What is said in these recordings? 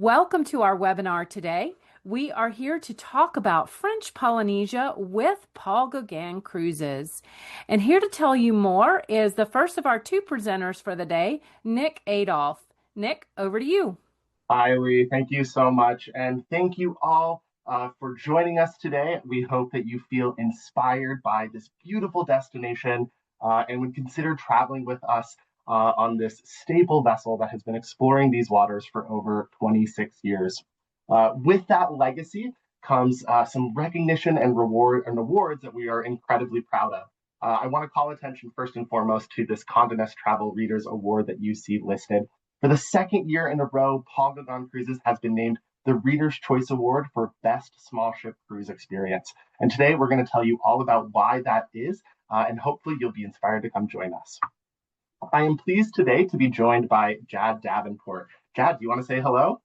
Welcome to our webinar today. We are here to talk about French Polynesia with Paul Gauguin Cruises. And here to tell you more is the first of our two presenters for the day, Nick Adolph. Nick, over to you. Hi, Lee. Thank you so much. And thank you all for joining us today. We hope that you feel inspired by this beautiful destination and would consider traveling with us on this staple vessel that has been exploring these waters for over 26 years. With that legacy comes some recognition and awards that we are incredibly proud of. I want to call attention first and foremost to this Condé Nast Traveler Readers Award that you see listed. For the second year in a row, Paul Gauguin Cruises has been named the Reader's Choice Award for Best Small Ship Cruise Experience. And today we're going to tell you all about why that is, and hopefully you'll be inspired to come join us. I am pleased today to be joined by Jad Davenport. Jad, do you want to say hello?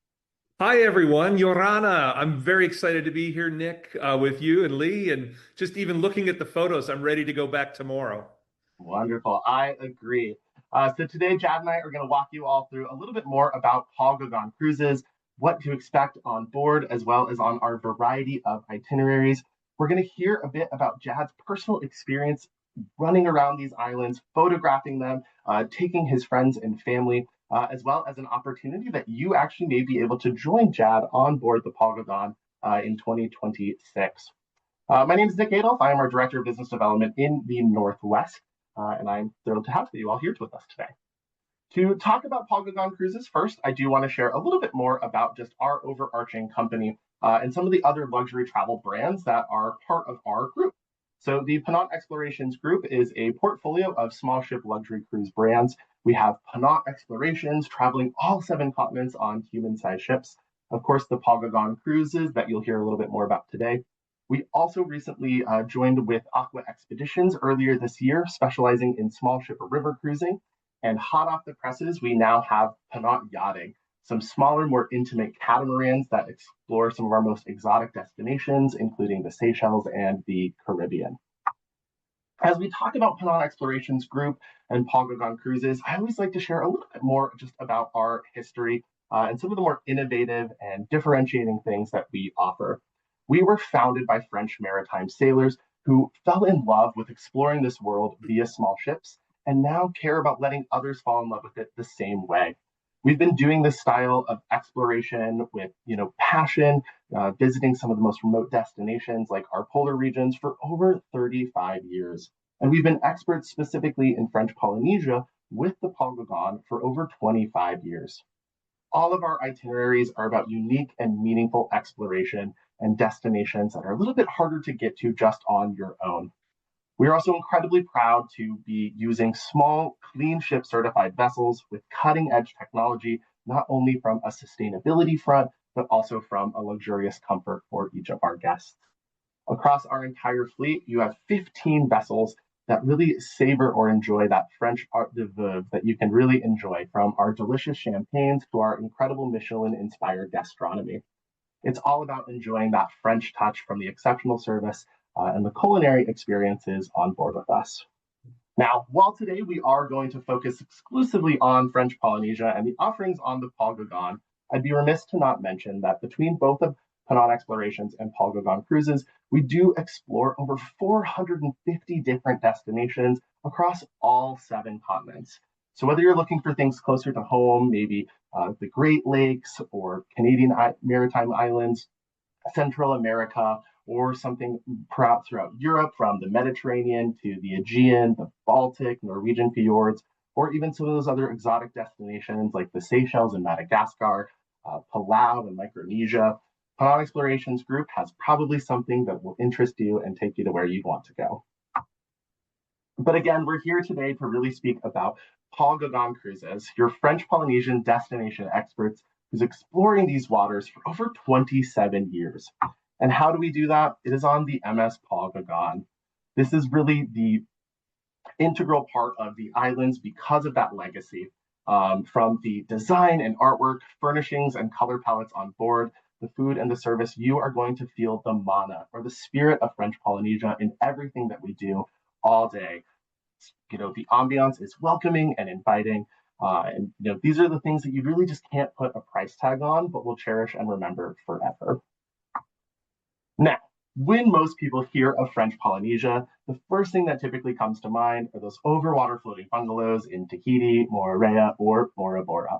Hi, everyone. Yorana. I'm very excited to be here, Nick, with you and Lee. And just even looking at the photos, I'm ready to go back tomorrow. Wonderful. I agree. So today, Jad and I are going to walk you all through a little bit more about Paul Gauguin Cruises, what to expect on board, as well as on our variety of itineraries. We're going to hear a bit about Jad's personal experience running around these islands, photographing them, taking his friends and family, as well as an opportunity that you actually may be able to join Jad on board the Paul Gauguin in 2026. My name is Nick Adolph. I am our Director of Business Development in the Northwest. And I'm thrilled to have you all here with us today. To talk about Paul Gauguin Cruises, first, I do want to share a little bit more about just our overarching company and some of the other luxury travel brands that are part of our group. So the Ponant Explorations Group is a portfolio of small ship luxury cruise brands. We have Ponant Explorations traveling all 7 continents on human-sized ships. Of course, the Paul Gauguin Cruises that you'll hear a little bit more about today. We also recently joined with Aqua Expeditions earlier this year, specializing in small ship or river cruising. And hot off the presses, we now have Ponant Yachting, some smaller, more intimate catamarans that explore some of our most exotic destinations, including the Seychelles and the Caribbean. As we talk about Ponant Explorations Group and Paul Gauguin Cruises, I always like to share a little bit more just about our history and some of the more innovative and differentiating things that we offer. We were founded by French maritime sailors who fell in love with exploring this world via small ships and now care about letting others fall in love with it the same way. We've been doing this style of exploration with, passion, visiting some of the most remote destinations like our polar regions for over 35 years. And we've been experts specifically in French Polynesia with the Paul Gauguin for over 25 years. All of our itineraries are about unique and meaningful exploration and destinations that are a little bit harder to get to just on your own. We are also incredibly proud to be using small, clean ship certified vessels with cutting edge technology, not only from a sustainability front, but also from a luxurious comfort for each of our guests. Across our entire fleet, you have 15 vessels that really savor or enjoy that French art de vivre that you can really enjoy, from our delicious champagnes to our incredible Michelin-inspired gastronomy. It's all about enjoying that French touch from the exceptional service and the culinary experiences on board with us. Now, while today we are going to focus exclusively on French Polynesia and the offerings on the Paul Gauguin, I'd be remiss to not mention that between both of Ponant Explorations and Paul Gauguin Cruises, we do explore over 450 different destinations across all 7 continents. So whether you're looking for things closer to home, maybe the Great Lakes or Canadian maritime islands, Central America, or something throughout Europe, from the Mediterranean to the Aegean, the Baltic, Norwegian fjords, or even some of those other exotic destinations like the Seychelles and Madagascar, Palau and Micronesia, Ponant Explorations Group has probably something that will interest you and take you to where you'd want to go. But again, we're here today to really speak about Paul Gauguin Cruises, your French Polynesian destination experts who's exploring these waters for over 27 years. And how do we do that? It is on the MS Paul Gauguin. This is really the integral part of the islands because of that legacy. From the design and artwork, furnishings and color palettes on board, the food and the service, you are going to feel the mana, or the spirit of French Polynesia, in everything that we do all day. The ambiance is welcoming and inviting. And these are the things that you really just can't put a price tag on, but will cherish and remember forever. Now, when most people hear of French Polynesia, the first thing that typically comes to mind are those overwater floating bungalows in Tahiti, Moorea, or Bora Bora.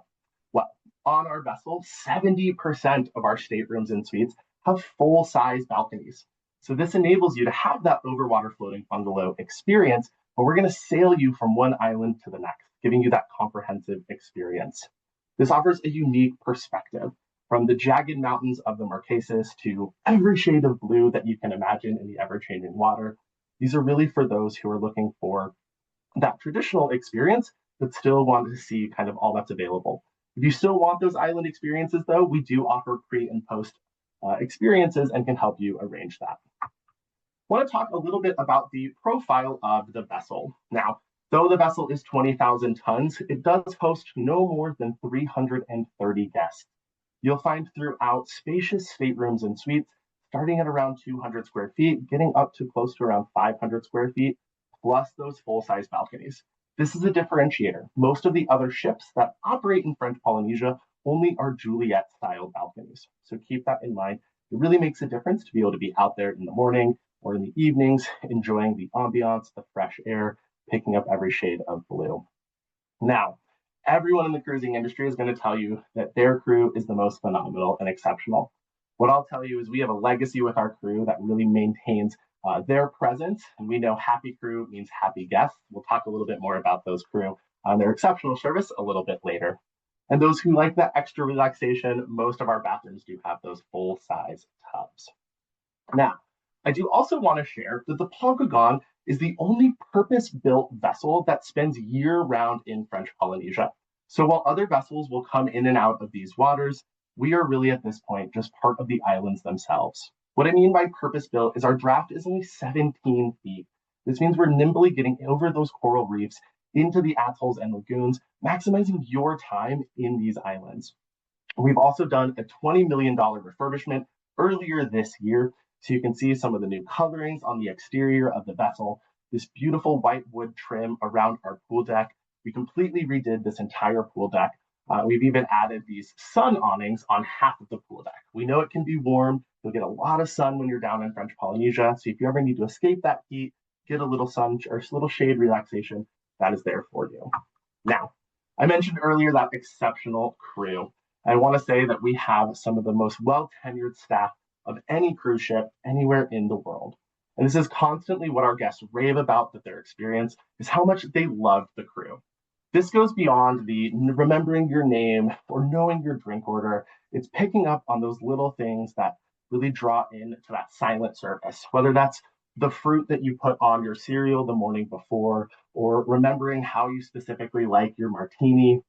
Well, on our vessel, 70% of our staterooms and suites have full-size balconies. So this enables you to have that overwater floating bungalow experience, but we're going to sail you from one island to the next, giving you that comprehensive experience. This offers a unique perspective, from the jagged mountains of the Marquesas to every shade of blue that you can imagine in the ever-changing water. These are really for those who are looking for that traditional experience, but still want to see kind of all that's available. If you still want those island experiences, though, we do offer pre and post experiences and can help you arrange that. I want to talk a little bit about the profile of the vessel. Now, though the vessel is 20,000 tons, it does host no more than 330 guests. You'll find throughout spacious staterooms and suites, starting at around 200 square feet, getting up to close to around 500 square feet, plus those full-size balconies. This is a differentiator. Most of the other ships that operate in French Polynesia only are Juliet-style balconies. So keep that in mind. It really makes a difference to be able to be out there in the morning or in the evenings, enjoying the ambiance, the fresh air, picking up every shade of blue. Now, everyone in the cruising industry is going to tell you that their crew is the most phenomenal and exceptional. What I'll tell you is we have a legacy with our crew that really maintains their presence, and we know happy crew means happy guests. We'll talk a little bit more about those crew and their exceptional service a little bit later. And those who like that extra relaxation, most of our bathrooms do have those full-size tubs. Now, I do also want to share that the Paul Gauguin is the only purpose-built vessel that spends year-round in French Polynesia. So while other vessels will come in and out of these waters, we are really at this point just part of the islands themselves. What I mean by purpose-built is our draft is only 17 feet. This means we're nimbly getting over those coral reefs into the atolls and lagoons, maximizing your time in these islands. We've also done a $20 million refurbishment earlier this year, so you can see some of the new colorings on the exterior of the vessel, this beautiful white wood trim around our pool deck. We completely redid this entire pool deck. We've even added these sun awnings on half of the pool deck. We know it can be warm. You'll get a lot of sun when you're down in French Polynesia. So if you ever need to escape that heat, get a little sun or a little shade relaxation, that is there for you. Now, I mentioned earlier that exceptional crew. I want to say that we have some of the most well-tenured staff of any cruise ship anywhere in the world. And this is constantly what our guests rave about, that their experience is how much they love the crew. This goes beyond the remembering your name or knowing your drink order. It's picking up on those little things that really draw in to that silent service, whether that's the fruit that you put on your cereal the morning before, or remembering how you specifically like your martini.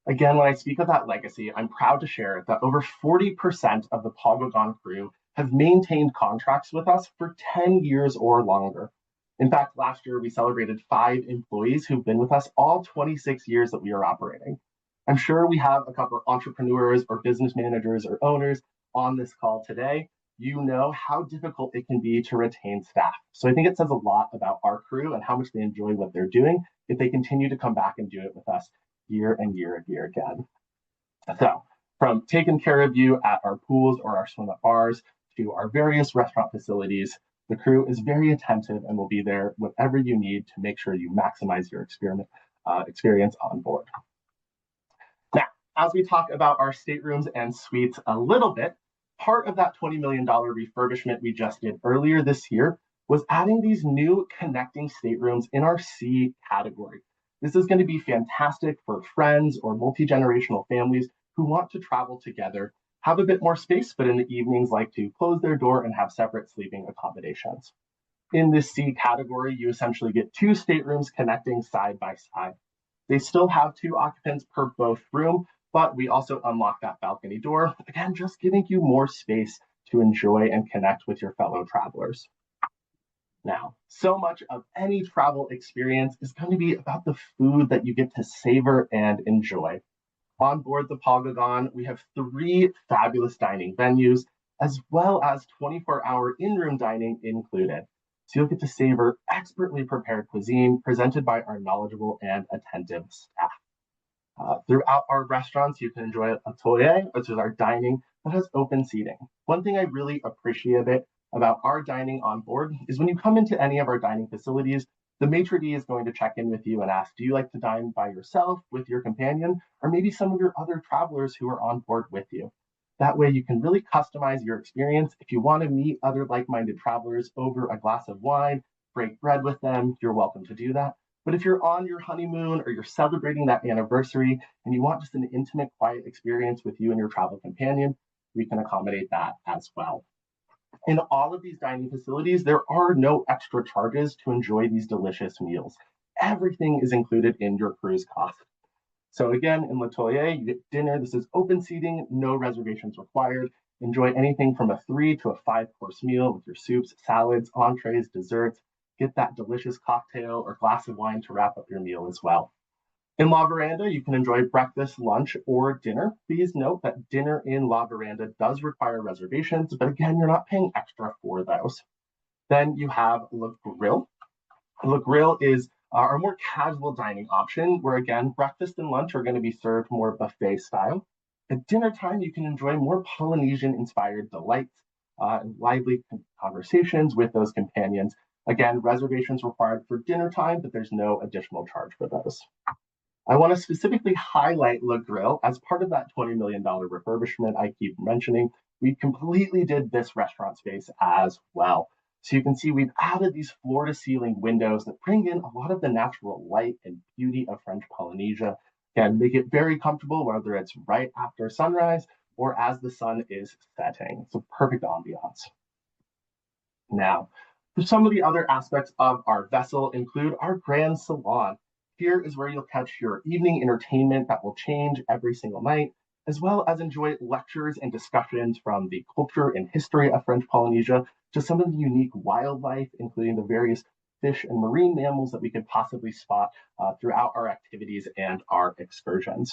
Again, when I speak of that legacy, I'm proud to share that over 40% of the Paul Gauguin crew have maintained contracts with us for 10 years or longer. In fact, last year we celebrated 5 employees who've been with us all 26 years that we are operating. I'm sure we have a couple of entrepreneurs or business managers or owners on this call today. You know how difficult it can be to retain staff. So I think it says a lot about our crew and how much they enjoy what they're doing if they continue to come back and do it with us year and year and year again. So from taking care of you at our pools or our swim up bars to our various restaurant facilities, the crew is very attentive and will be there whatever you need to make sure you maximize your experience on board. Now, as we talk about our staterooms and suites a little bit, part of that $20 million refurbishment we just did earlier this year was adding these new connecting staterooms in our C category. This is going to be fantastic for friends or multi-generational families who want to travel together, have a bit more space, but in the evenings like to close their door and have separate sleeping accommodations. In this C category, you essentially get 2 staterooms connecting side by side. They still have 2 occupants per both room, but we also unlock that balcony door, again, just giving you more space to enjoy and connect with your fellow travelers. Now, so much of any travel experience is going to be about the food that you get to savor and enjoy. On board the Paul Gauguin, we have 3 fabulous dining venues, as well as 24-hour in-room dining included. So you'll get to savor expertly prepared cuisine presented by our knowledgeable and attentive staff. Throughout our restaurants, you can enjoy a toye, which is our dining that has open seating. One thing I really appreciate about our dining on board is when you come into any of our dining facilities, the maitre d' is going to check in with you and ask, do you like to dine by yourself, with your companion, or maybe some of your other travelers who are on board with you? That way you can really customize your experience. If you want to meet other like-minded travelers over a glass of wine, break bread with them, you're welcome to do that. But if you're on your honeymoon or you're celebrating that anniversary and you want just an intimate, quiet experience with you and your travel companion, we can accommodate that as well. In all of these dining facilities, there are no extra charges to enjoy these delicious meals. Everything is included in your cruise cost. So again, in Latoye, you get dinner. This is open seating, no reservations required. Enjoy anything from a 3 to a 5-course meal with your soups, salads, entrees, desserts. Get that delicious cocktail or glass of wine to wrap up your meal as well. In La Veranda, you can enjoy breakfast, lunch, or dinner. Please note that dinner in La Veranda does require reservations, but again, you're not paying extra for those. Then you have Le Grill. Le Grill is our more casual dining option, where again, breakfast and lunch are going to be served more buffet style. At dinner time, you can enjoy more Polynesian-inspired delights and lively conversations with those companions. Again, reservations required for dinner time, but there's no additional charge for those. I want to specifically highlight Le Grill as part of that $20 million refurbishment I keep mentioning. We completely did this restaurant space as well. So you can see we've added these floor-to-ceiling windows that bring in a lot of the natural light and beauty of French Polynesia and make it very comfortable, whether it's right after sunrise or as the sun is setting. It's a perfect ambiance. Now, some of the other aspects of our vessel include our grand salon. Here is where you'll catch your evening entertainment that will change every single night, as well as enjoy lectures and discussions from the culture and history of French Polynesia to some of the unique wildlife, including the various fish and marine mammals that we could possibly spot throughout our activities and our excursions.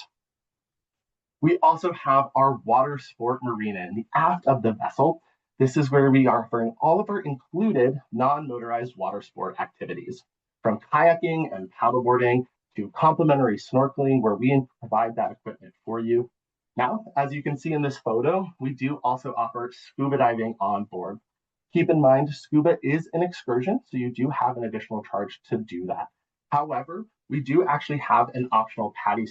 We also have our water sport marina in the aft of the vessel. This is where we are offering all of our included non-motorized water sport activities, from kayaking and paddleboarding to complimentary snorkeling, where we provide that equipment for you. Now, as you can see in this photo, we do also offer scuba diving on board. Keep in mind, scuba is an excursion, so you do have an additional charge to do that. However, we do actually have an optional PADI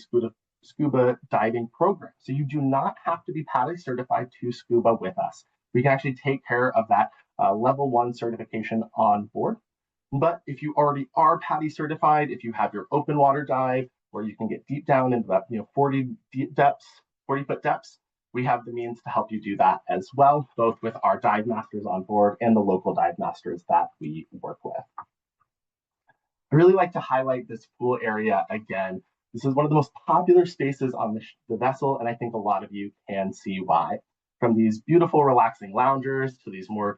scuba diving program. So you do not have to be PADI certified to scuba with us. We can actually take care of that level 1 certification on board. But if you already are PADI certified, if you have your open water dive, where you can get deep down into that 40-foot depths, we have the means to help you do that as well, both with our dive masters on board and the local dive masters that we work with. I really like to highlight this pool area again. This is one of the most popular spaces on the vessel, and I think a lot of you can see why. From these beautiful, relaxing loungers to these more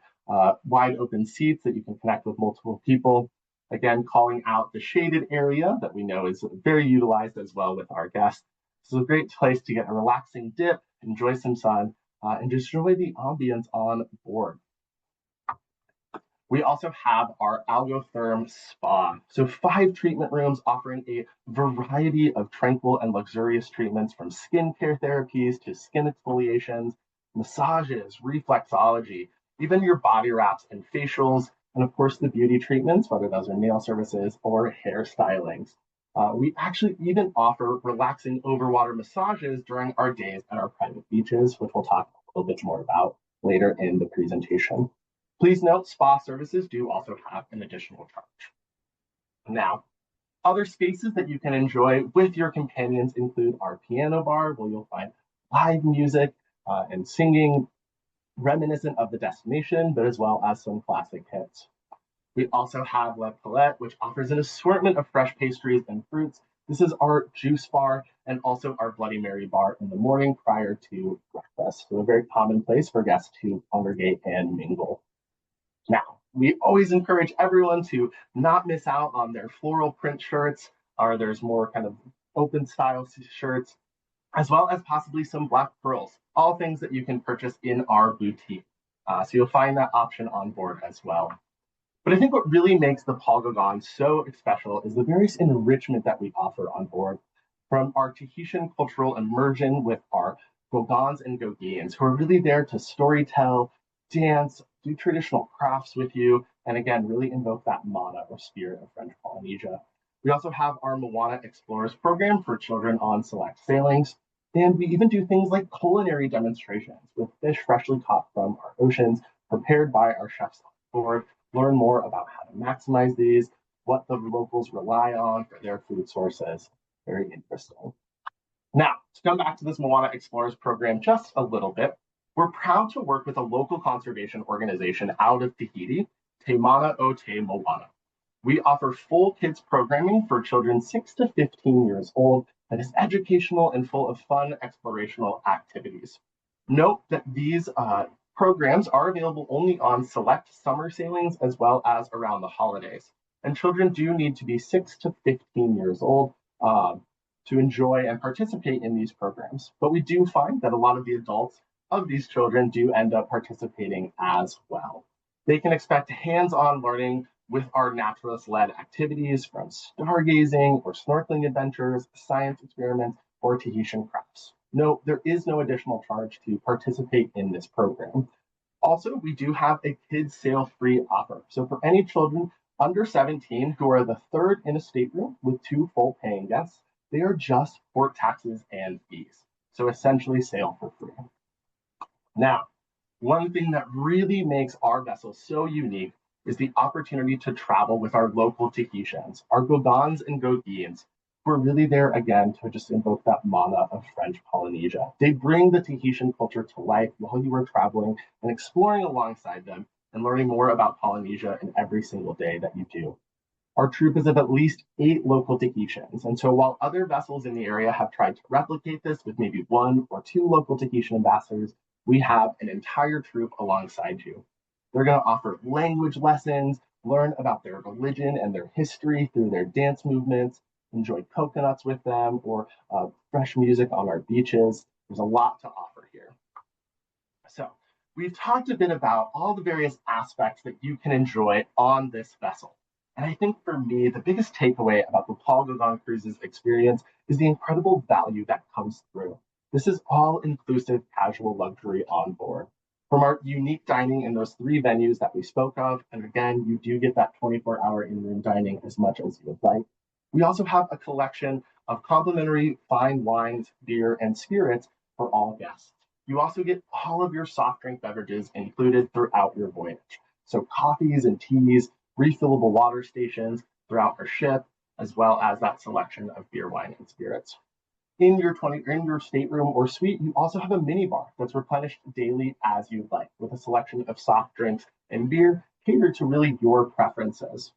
wide open seats that you can connect with multiple people. Again, calling out the shaded area that we know is very utilized as well with our guests. This is a great place to get a relaxing dip, enjoy some sun, and just enjoy the ambience on board. We also have our Algotherm Spa. So 5 treatment rooms offering a variety of tranquil and luxurious treatments, from skincare therapies to skin exfoliations, massages, reflexology, even your body wraps and facials, and of course the beauty treatments, whether those are nail services or hair stylings. We actually even offer relaxing overwater massages during our days at our private beaches, which we'll talk a little bit more about later in the presentation. Please note, spa services do also have an additional charge. Now, other spaces that you can enjoy with your companions include our piano bar, where you'll find live music and singing reminiscent of the destination, but as well as some classic hits. We also have La Palette, which offers an assortment of fresh pastries and fruits. This is our juice bar and also our Bloody Mary bar in the morning prior to breakfast. So a very common place for guests to congregate and mingle. Now, we always encourage everyone to not miss out on their floral print shirts, or there's more kind of open style shirts, as well as possibly some black pearls, all things that you can purchase in our boutique. So you'll find that option on board as well. But I think what really makes the Paul Gauguin so special is the various enrichment that we offer on board. from our Tahitian cultural immersion with our Gauguins and Gauguins, who are really there to storytell, dance, do traditional crafts with you, and again, really invoke that mana or spirit of French Polynesia. We also have our Moana Explorers program for children on select sailings. And we even do things like culinary demonstrations with fish freshly caught from our oceans, prepared by our chefs on board. Learn more about how to maximize these, what the locals rely on for their food sources. Very interesting. Now, to come back to this Moana Explorers program just a little bit, we're proud to work with a local conservation organization out of Tahiti, Te Mana o Te Moana. We offer full kids programming for children 6 to 15 years old that is educational and full of fun explorational activities. Note that these programs are available only on select summer sailings as well as around the holidays. And children do need to be 6 to 15 years old to enjoy and participate in these programs. But we do find that a lot of the adults of these children do end up participating as well. They can expect hands-on learning with our naturalist-led activities from stargazing or snorkeling adventures, science experiments, or Tahitian crafts. No, there is no additional charge to participate in this program. Also, we do have a kids sail free offer. So for any children under 17 who are the third in a stateroom with 2 full paying guests, they are just port taxes and fees. So essentially sail for free. Now, one thing that really makes our vessel so unique is the opportunity to travel with our local Tahitians, our Gauguins and Gauguins, who are really there again to just invoke that mana of French Polynesia. They bring the Tahitian culture to life while you are traveling and exploring alongside them and learning more about Polynesia in every single day that you do. Our troop is of at least 8 local Tahitians, and so while other vessels in the area have tried to replicate this with maybe 1 or 2 local Tahitian ambassadors, we have an entire troop alongside you. They're going to offer language lessons, learn about their religion and their history through their dance movements, enjoy coconuts with them, or fresh music on our beaches. There's a lot to offer here. So we've talked a bit about all the various aspects that you can enjoy on this vessel. And I think for me, the biggest takeaway about the Paul Gauguin Cruises experience is the incredible value that comes through. This is all-inclusive casual luxury on board. From our unique dining in those 3 venues that we spoke of, and again, you do get that 24-hour in-room dining as much as you would like. We also have a collection of complimentary fine wines, beer, and spirits for all guests. You also get all of your soft drink beverages included throughout your voyage. So coffees and teas, refillable water stations throughout our ship, as well as that selection of beer, wine, and spirits. In your stateroom or suite, you also have a mini bar that's replenished daily as you'd like, with a selection of soft drinks and beer catered to really your preferences.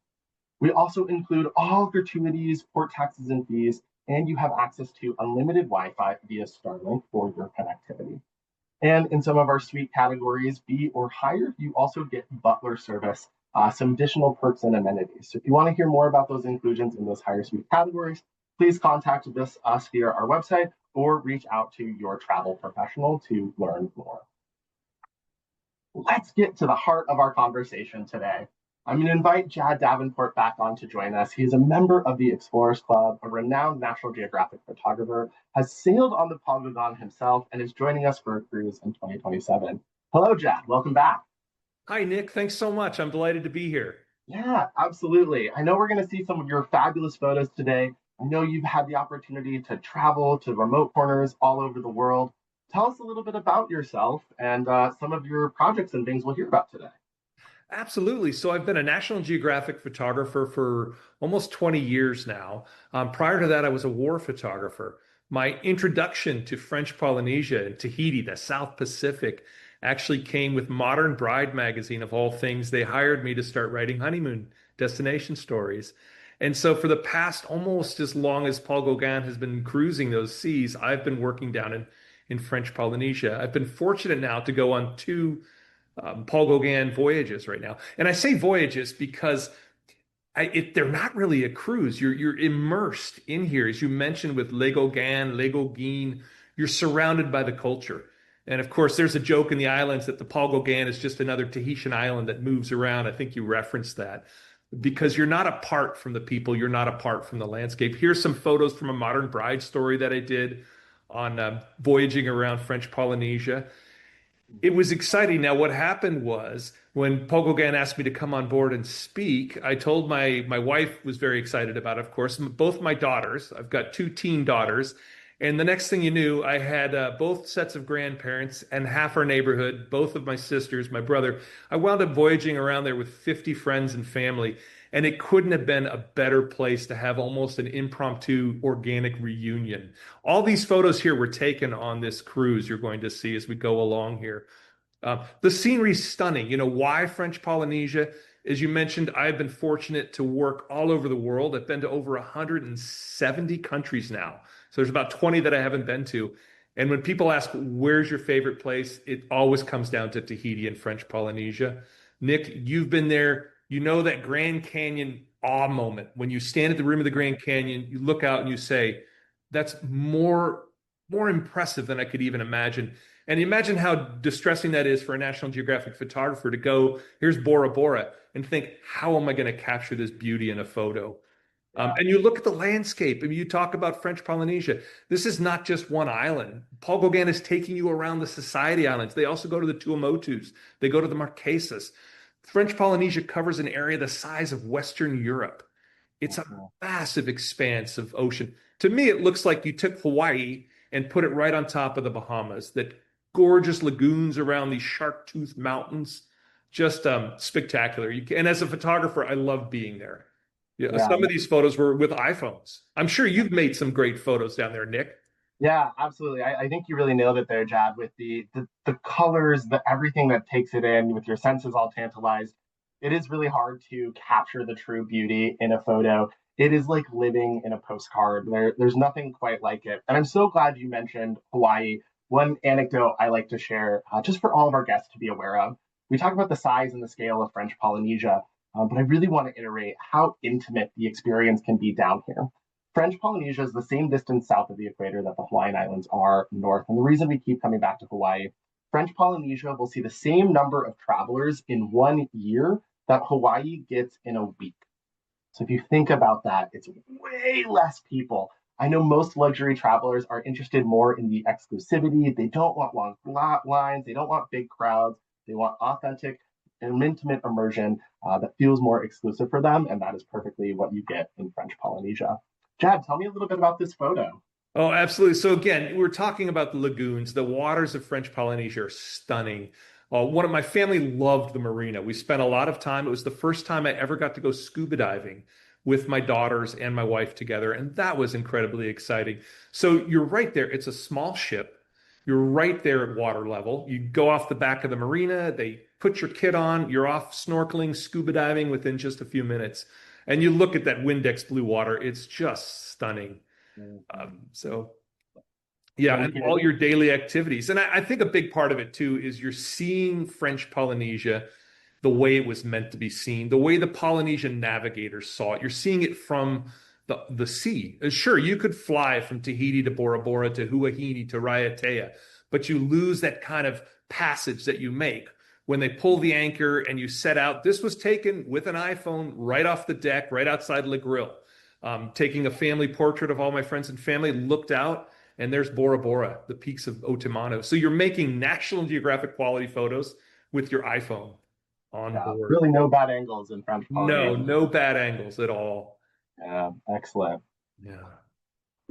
We also include all gratuities, port taxes and fees, and you have access to unlimited Wi-Fi via Starlink for your connectivity. And in some of our suite categories, B or higher, you also get butler service, some additional perks and amenities. So if you want to hear more about those inclusions in those higher suite categories, please contact us via our website or reach out to your travel professional to learn more. Let's get to the heart of our conversation today. I'm going to invite Jad Davenport back on to join us. He is a member of the Explorers Club, a renowned National Geographic photographer, has sailed on the Paul Gauguin himself, and is joining us for a cruise in 2027. Hello, Jad. Welcome back. Hi, Nick. Thanks so much. I'm delighted to be here. Yeah, absolutely. I know we're going to see some of your fabulous photos today. I know you've had the opportunity to travel to remote corners all over the world. Tell us a little bit about yourself and some of your projects and things we'll hear about today. Absolutely. So I've been a National Geographic photographer for almost 20 years now. Prior to that, I was a war photographer. My introduction to French Polynesia and Tahiti, the South Pacific, actually came with Modern Bride magazine, of all things. They hired me to start writing honeymoon destination stories. And so for the past almost as long as Paul Gauguin has been cruising those seas, I've been working down in French Polynesia. I've been fortunate now to go on 2 Paul Gauguin voyages right now. And I say voyages because they're not really a cruise. You're immersed in here. As you mentioned with Les Gauguin, Les Gauguin, you're surrounded by the culture. And of course, there's a joke in the islands that the Paul Gauguin is just another Tahitian island that moves around. I think you referenced that. because you're not apart from the people, you're not apart from the landscape. Here's some photos from a modern bride story that I did on voyaging around French Polynesia. It was exciting. Now, what happened was when Paul Gauguin asked me to come on board and speak, I told my wife was very excited about it, of course, both my daughters. I've got two teen daughters. And the next thing you knew, I had both sets of grandparents and half our neighborhood, both of my sisters, my brother. I wound up voyaging around there with 50 friends and family. And it couldn't have been a better place to have almost an impromptu organic reunion. All these photos here were taken on this cruise you're going to see as we go along here. The scenery's stunning. You know, why French Polynesia? As you mentioned, I've been fortunate to work all over the world. I've been to over 170 countries now. So there's about 20 that I haven't been to. And when people ask, where's your favorite place? It always comes down to Tahiti and French Polynesia. Nick, you've been there. You know that Grand Canyon awe moment when you stand at the rim of the Grand Canyon, you look out and you say, that's more impressive than I could even imagine. And imagine how distressing that is for a National Geographic photographer to go, here's Bora Bora, and think, how am I going to capture this beauty in a photo? And you look at the landscape and you talk about French Polynesia. This is not just one island. Paul Gauguin is taking you around the Society Islands. They also go to the Tuamotus. They go to the Marquesas. French Polynesia covers an area the size of Western Europe. It's a massive expanse of ocean. To me, it looks like you took Hawaii and put it right on top of the Bahamas. That gorgeous lagoons around these shark-toothed mountains, just spectacular. And as a photographer, I love being there. Yeah, some of these photos were with iPhones. I'm sure you've made some great photos down there, Nick. Yeah, absolutely. I think you really nailed it there, Jad, with the colors, everything that takes it in, with your senses all tantalized. It is really hard to capture the true beauty in a photo. It is like living in a postcard. There's nothing quite like it. And I'm so glad you mentioned Hawaii. One anecdote I like to share, just for all of our guests to be aware of. We talk about the size and the scale of French Polynesia, but I really want to iterate how intimate the experience can be down here. French Polynesia is the same distance south of the equator that the Hawaiian Islands are north. And the reason we keep coming back to Hawaii, French Polynesia will see the same number of travelers in 1 year that Hawaii gets in a week. So if you think about that, it's way less people. I know most luxury travelers are interested more in the exclusivity. They don't want long lines. They don't want big crowds. They want authentic and intimate immersion that feels more exclusive for them. And that is perfectly what you get in French Polynesia. Jad, tell me a little bit about this photo. Oh, absolutely. So again, we're talking about the lagoons. The waters of French Polynesia are stunning. One of my family loved the marina. We spent a lot of time. It was the first time I ever got to go scuba diving with my daughters and my wife together. And that was incredibly exciting. So you're right there. It's a small ship. You're right there at water level. You go off the back of the marina. They put your kit on. You're off snorkeling, scuba diving within just a few minutes. And you look at that Windex blue water, it's just stunning. And all your daily activities. And I think a big part of it, too, is you're seeing French Polynesia the way it was meant to be seen, the way the Polynesian navigators saw it. You're seeing it from the sea. Sure, you could fly from Tahiti to Bora Bora to Huahine to Raiatea, but you lose that kind of passage that you make when they pull the anchor and you set out. This was taken with an iPhone right off the deck, right outside Le Grill. Taking a family portrait of all my friends and family, looked out, and there's Bora Bora, the peaks of Otamano. So you're making National Geographic quality photos with your iPhone on board. Really no bad angles in French Polynesia. No bad angles at all. Yeah, excellent. Yeah.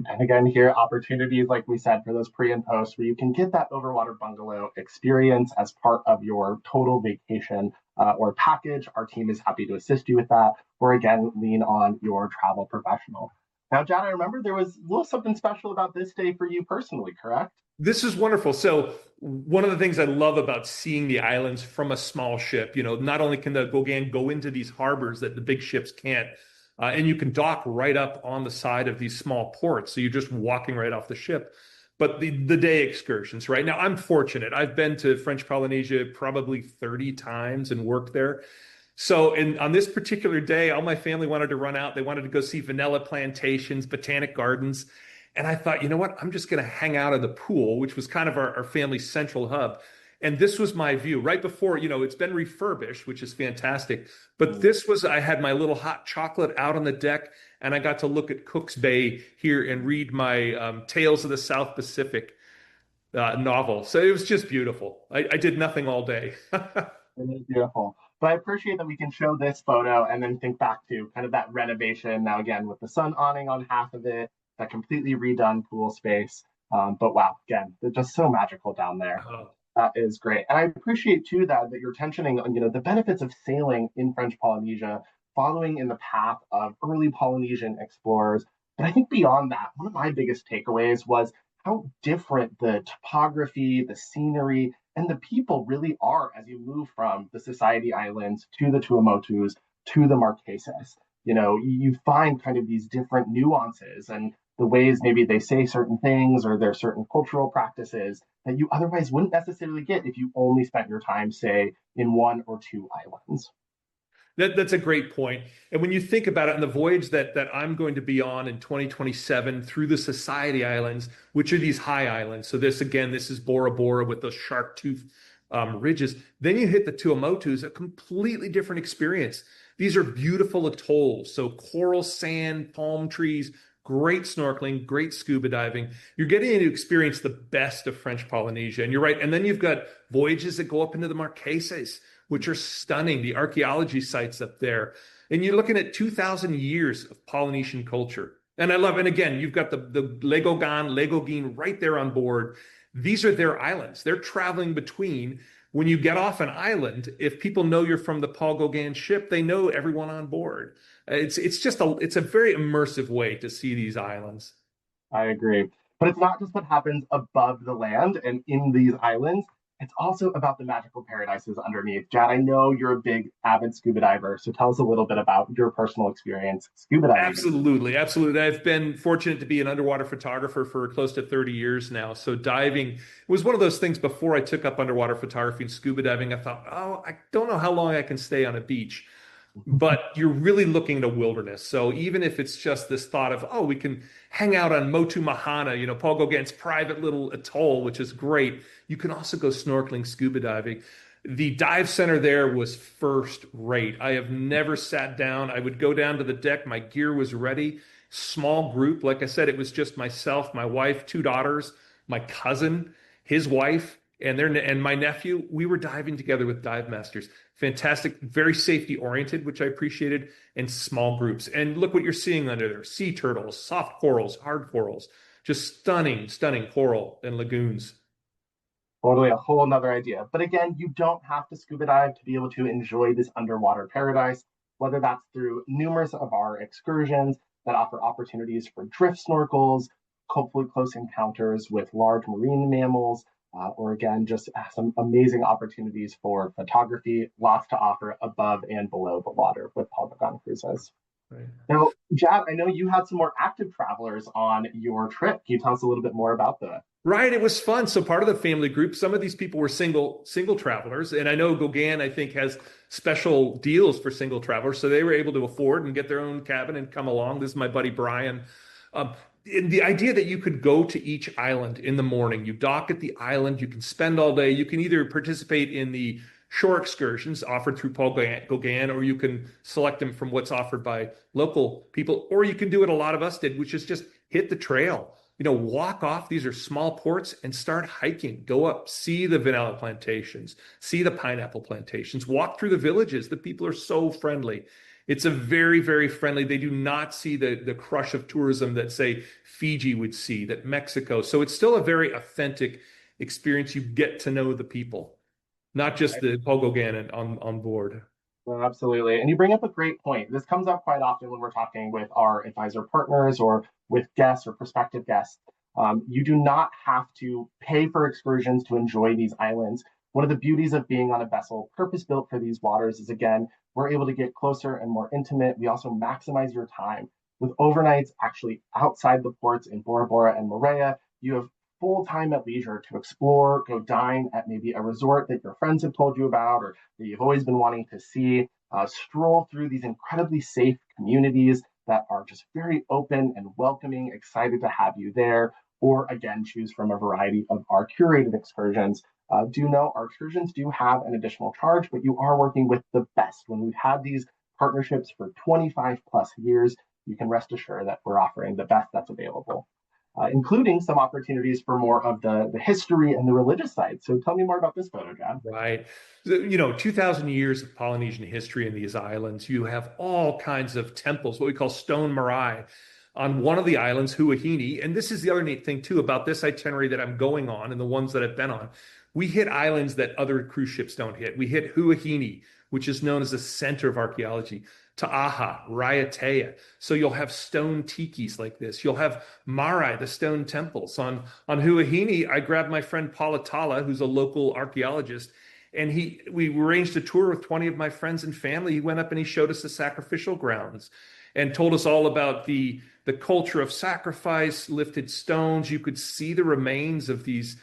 And again, here, opportunities, like we said, for those pre and post, where you can get that overwater bungalow experience as part of your total vacation or package. Our team is happy to assist you with that. Or again, lean on your travel professional. Now, Jad, I remember there was a little something special about this day for you personally, correct? This is wonderful. So one of the things I love about seeing the islands from a small ship, not only can the Gauguin go into these harbors that the big ships can't, and you can dock right up on the side of these small ports. So you're just walking right off the ship. But the day excursions, right? Now, I'm fortunate. I've been to French Polynesia probably 30 times and worked there. So on this particular day, all my family wanted to run out. They wanted to go see vanilla plantations, botanic gardens. And I thought, you know what? I'm just going to hang out at the pool, which was kind of our family's central hub. And this was my view right before, it's been refurbished, which is fantastic. But this was, I had my little hot chocolate out on the deck, and I got to look at Cook's Bay here and read my Tales of the South Pacific novel. So it was just beautiful. I did nothing all day. It is beautiful. But I appreciate that we can show this photo and then think back to kind of that renovation. Now, again, with the sun awning on half of it, that completely redone pool space. But wow, again, they're just so magical down there. Oh, That is great. And I appreciate too that you're tensioning on, the benefits of sailing in French Polynesia, following in the path of early Polynesian explorers. But I think beyond that, one of my biggest takeaways was how different the topography, the scenery, and the people really are as you move from the Society Islands to the Tuamotus to the Marquesas. You find kind of these different nuances and the ways maybe they say certain things or there's certain cultural practices that you otherwise wouldn't necessarily get if you only spent your time, say, in one or two islands. that's a great point. And when you think about it, and the voyage that I'm going to be on in 2027 through the Society Islands, which are these high islands. So this is Bora Bora with those shark tooth ridges. Then you hit the Tuamotus, a completely different experience. These are beautiful atolls. So coral sand, palm trees, great snorkeling, great scuba diving. You're getting to experience the best of French Polynesia. And you're right. And then you've got voyages that go up into the Marquesas, which are stunning, the archaeology sites up there. And you're looking at 2,000 years of Polynesian culture. And and again, you've got the Legogan right there on board. These are their islands. They're traveling between. When you get off an island, if people know you're from the Paul Gauguin ship, they know everyone on board. It's a very immersive way to see these islands. I agree. But it's not just what happens above the land and in these islands. It's also about the magical paradises underneath. Jad, I know you're a big avid scuba diver, so tell us a little bit about your personal experience scuba diving. Absolutely, absolutely. I've been fortunate to be an underwater photographer for close to 30 years now. So diving was one of those things before I took up underwater photography and scuba diving. I thought, oh, I don't know how long I can stay on a beach. But you're really looking at a wilderness. So even if it's just this thought of, oh, we can hang out on Motu Mahana, Paul Gauguin's private little atoll, which is great. You can also go snorkeling, scuba diving. The dive center there was first rate. I have never sat down. I would go down to the deck. My gear was ready. Small group. Like I said, it was just myself, my wife, two daughters, my cousin, his wife, and my nephew. We were diving together with dive masters. Fantastic, very safety oriented, which I appreciated, and small groups. And look what you're seeing under there: sea turtles, soft corals, hard corals, just stunning, stunning coral and lagoons. Totally a whole nother idea. But again, you don't have to scuba dive to be able to enjoy this underwater paradise, whether that's through numerous of our excursions that offer opportunities for drift snorkels, hopefully close encounters with large marine mammals, or again, just some amazing opportunities for photography, lots to offer above and below the water with Paul Gauguin Cruises. Right. Now, Jad, I know you had some more active travelers on your trip. Can you tell us a little bit more about that? Right, it was fun. So part of the family group, some of these people were single travelers, and I know Gauguin, I think, has special deals for single travelers, so they were able to afford and get their own cabin and come along. This is my buddy Brian. And the idea that you could go to each island in the morning, you dock at the island, you can spend all day, you can either participate in the shore excursions offered through Paul Gauguin, or you can select them from what's offered by local people, or you can do what a lot of us did, which is just hit the trail. Walk off. These are small ports and start hiking. Go up, see the vanilla plantations, see the pineapple plantations, walk through the villages. The people are so friendly. It's a very, very friendly. They do not see the crush of tourism that, say, Fiji would see, that Mexico. So it's still a very authentic experience. You get to know the people, not just the Paul Gauguin on board. Well, absolutely. And you bring up a great point. This comes up quite often when we're talking with our advisor partners or with guests or prospective guests. You do not have to pay for excursions to enjoy these islands. One of the beauties of being on a vessel purpose-built for these waters is, again, we're able to get closer and more intimate. We also maximize your time. With overnights actually outside the ports in Bora Bora and Moorea, you have full time at leisure to explore, go dine at maybe a resort that your friends have told you about or that you've always been wanting to see, stroll through these incredibly safe communities that are just very open and welcoming, excited to have you there, or again, choose from a variety of our curated excursions Do know our excursions do have an additional charge, but you are working with the best. When we've had these partnerships for 25 plus years, you can rest assured that we're offering the best that's available, including some opportunities for more of the history and the religious side. So tell me more about this photo, Jad. Right. You know, 2,000 years of Polynesian history in these islands. You have all kinds of temples, what we call stone marae, on one of the islands, Huahine. And this is the other neat thing, too, about this itinerary that I'm going on and the ones that I've been on. We hit islands that other cruise ships don't hit. We hit Huahine, which is known as the center of archaeology. Ta'aha, Raiatea. So you'll have stone tikis like this. You'll have marae, the stone temples. On Huahine, I grabbed my friend Paul Atala, who's a local archaeologist, and we arranged a tour with 20 of my friends and family. He went up and he showed us the sacrificial grounds and told us all about the culture of sacrifice, lifted stones. You could see the remains of these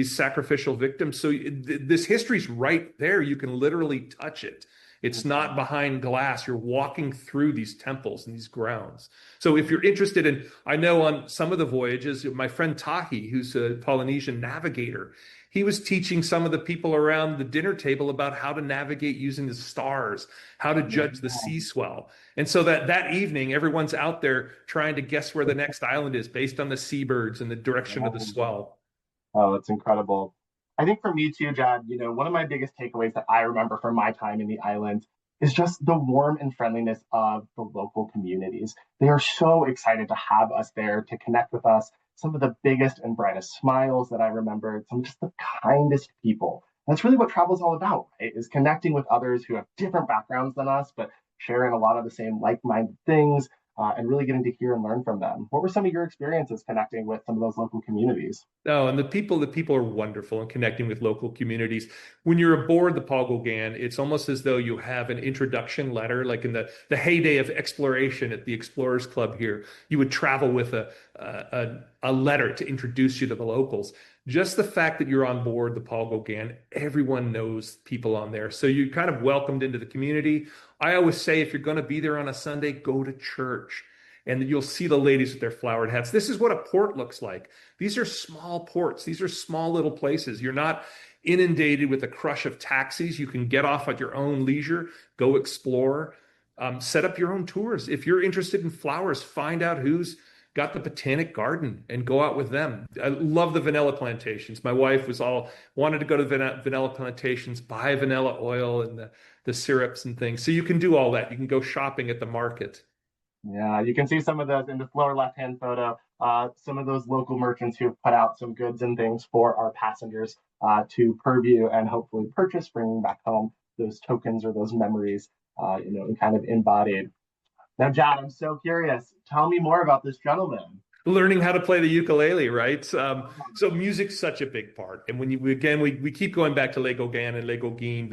sacrificial victims. So this history's right there. You can literally touch it. It's not behind glass. You're walking through these temples and these grounds. So if you're interested in, I know on some of the voyages, my friend Tahi, who's a Polynesian navigator, he was teaching some of the people around the dinner table about how to navigate using the stars, how to judge the sea swell. And so that evening, everyone's out there trying to guess where the next island is based on the seabirds and the direction of the swell. Oh, it's incredible. I think for me too, Jad, one of my biggest takeaways that I remember from my time in the islands is just the warm and friendliness of the local communities. They are so excited to have us there, to connect with us. Some of the biggest and brightest smiles that I remember, some just the kindest people. That's really what travel is all about, right? Is connecting with others who have different backgrounds than us, but sharing a lot of the same like-minded things, and really getting to hear and learn from them. What were some of your experiences connecting with some of those local communities? Oh, and the people are wonderful in connecting with local communities. When you're aboard the Paul Gauguin, it's almost as though you have an introduction letter, like in the heyday of exploration at the Explorers Club here. You would travel with a letter to introduce you to the locals. Just the fact that you're on board the Paul Gauguin, everyone knows people on there. So you're kind of welcomed into the community. I always say, if you're going to be there on a Sunday, go to church. And you'll see the ladies with their flowered hats. This is what a port looks like. These are small ports. These are small little places. You're not inundated with a crush of taxis. You can get off at your own leisure, go explore, set up your own tours. If you're interested in flowers, find out who's got the botanic garden and go out with them. I love the vanilla plantations. My wife wanted to go to vanilla plantations, buy vanilla oil and the syrups and things. So you can do all that. You can go shopping at the market. Yeah, you can see some of those in this lower left-hand photo. Some of those local merchants who have put out some goods and things for our passengers to purview and hopefully purchase, bringing back home those tokens or those memories, and kind of embodied. Now, Jad, I'm so curious. Tell me more about this gentleman. Learning how to play the ukulele, right? So music's such a big part. And when we keep going back to Le Gauguin and Le Gauguin,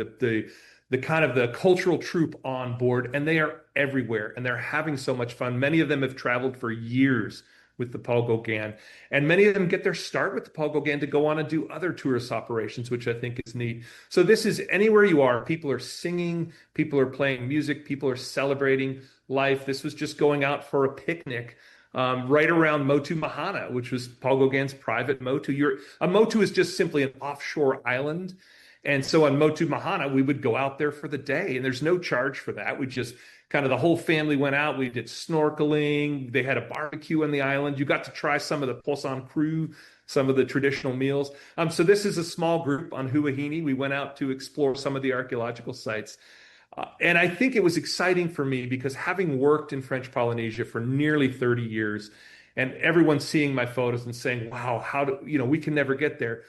the kind of the cultural troupe on board, and they are everywhere and they're having so much fun. Many of them have traveled for years with the Paul Gauguin, and many of them get their start with the Paul Gauguin to go on and do other tourist operations, which I think is neat. So this is anywhere you are, people are singing, people are playing music, people are celebrating life. This was just going out for a picnic right around Motu Mahana, which was Paul Gauguin's private motu. A motu is just simply an offshore island. And so on Motu Mahana, we would go out there for the day, and there's no charge for that. We just kind of the whole family went out. We did snorkeling. They had a barbecue on the island. You got to try some of the poisson cru, some of the traditional meals. So this is a small group on Huahine. We went out to explore some of the archaeological sites. And I think it was exciting for me because having worked in French Polynesia for nearly 30 years, and everyone seeing my photos and saying, wow, we can never get there.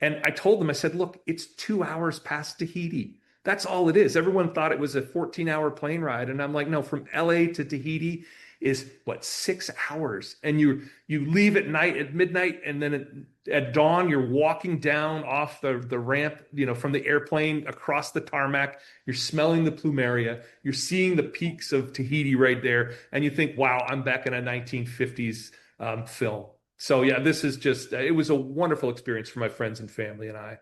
And I told them, I said, look, it's 2 hours past Tahiti. That's all it is. Everyone thought it was a 14-hour plane ride. And I'm like, no, from LA to Tahiti is 6 hours. And you leave at night at midnight, and then at dawn, you're walking down off the ramp, from the airplane across the tarmac. You're smelling the plumeria. You're seeing the peaks of Tahiti right there. And you think, wow, I'm back in a 1950s film. So yeah, this is it was a wonderful experience for my friends and family and I.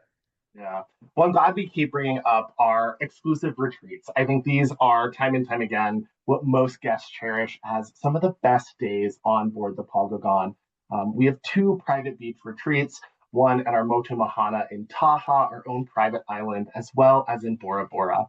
Yeah. Well, I'm glad we keep bringing up our exclusive retreats. I think these are time and time again what most guests cherish as some of the best days on board the Paul Gauguin. We have 2 private beach retreats one at our Motomahana in Taha, our own private island, as well as in Bora Bora.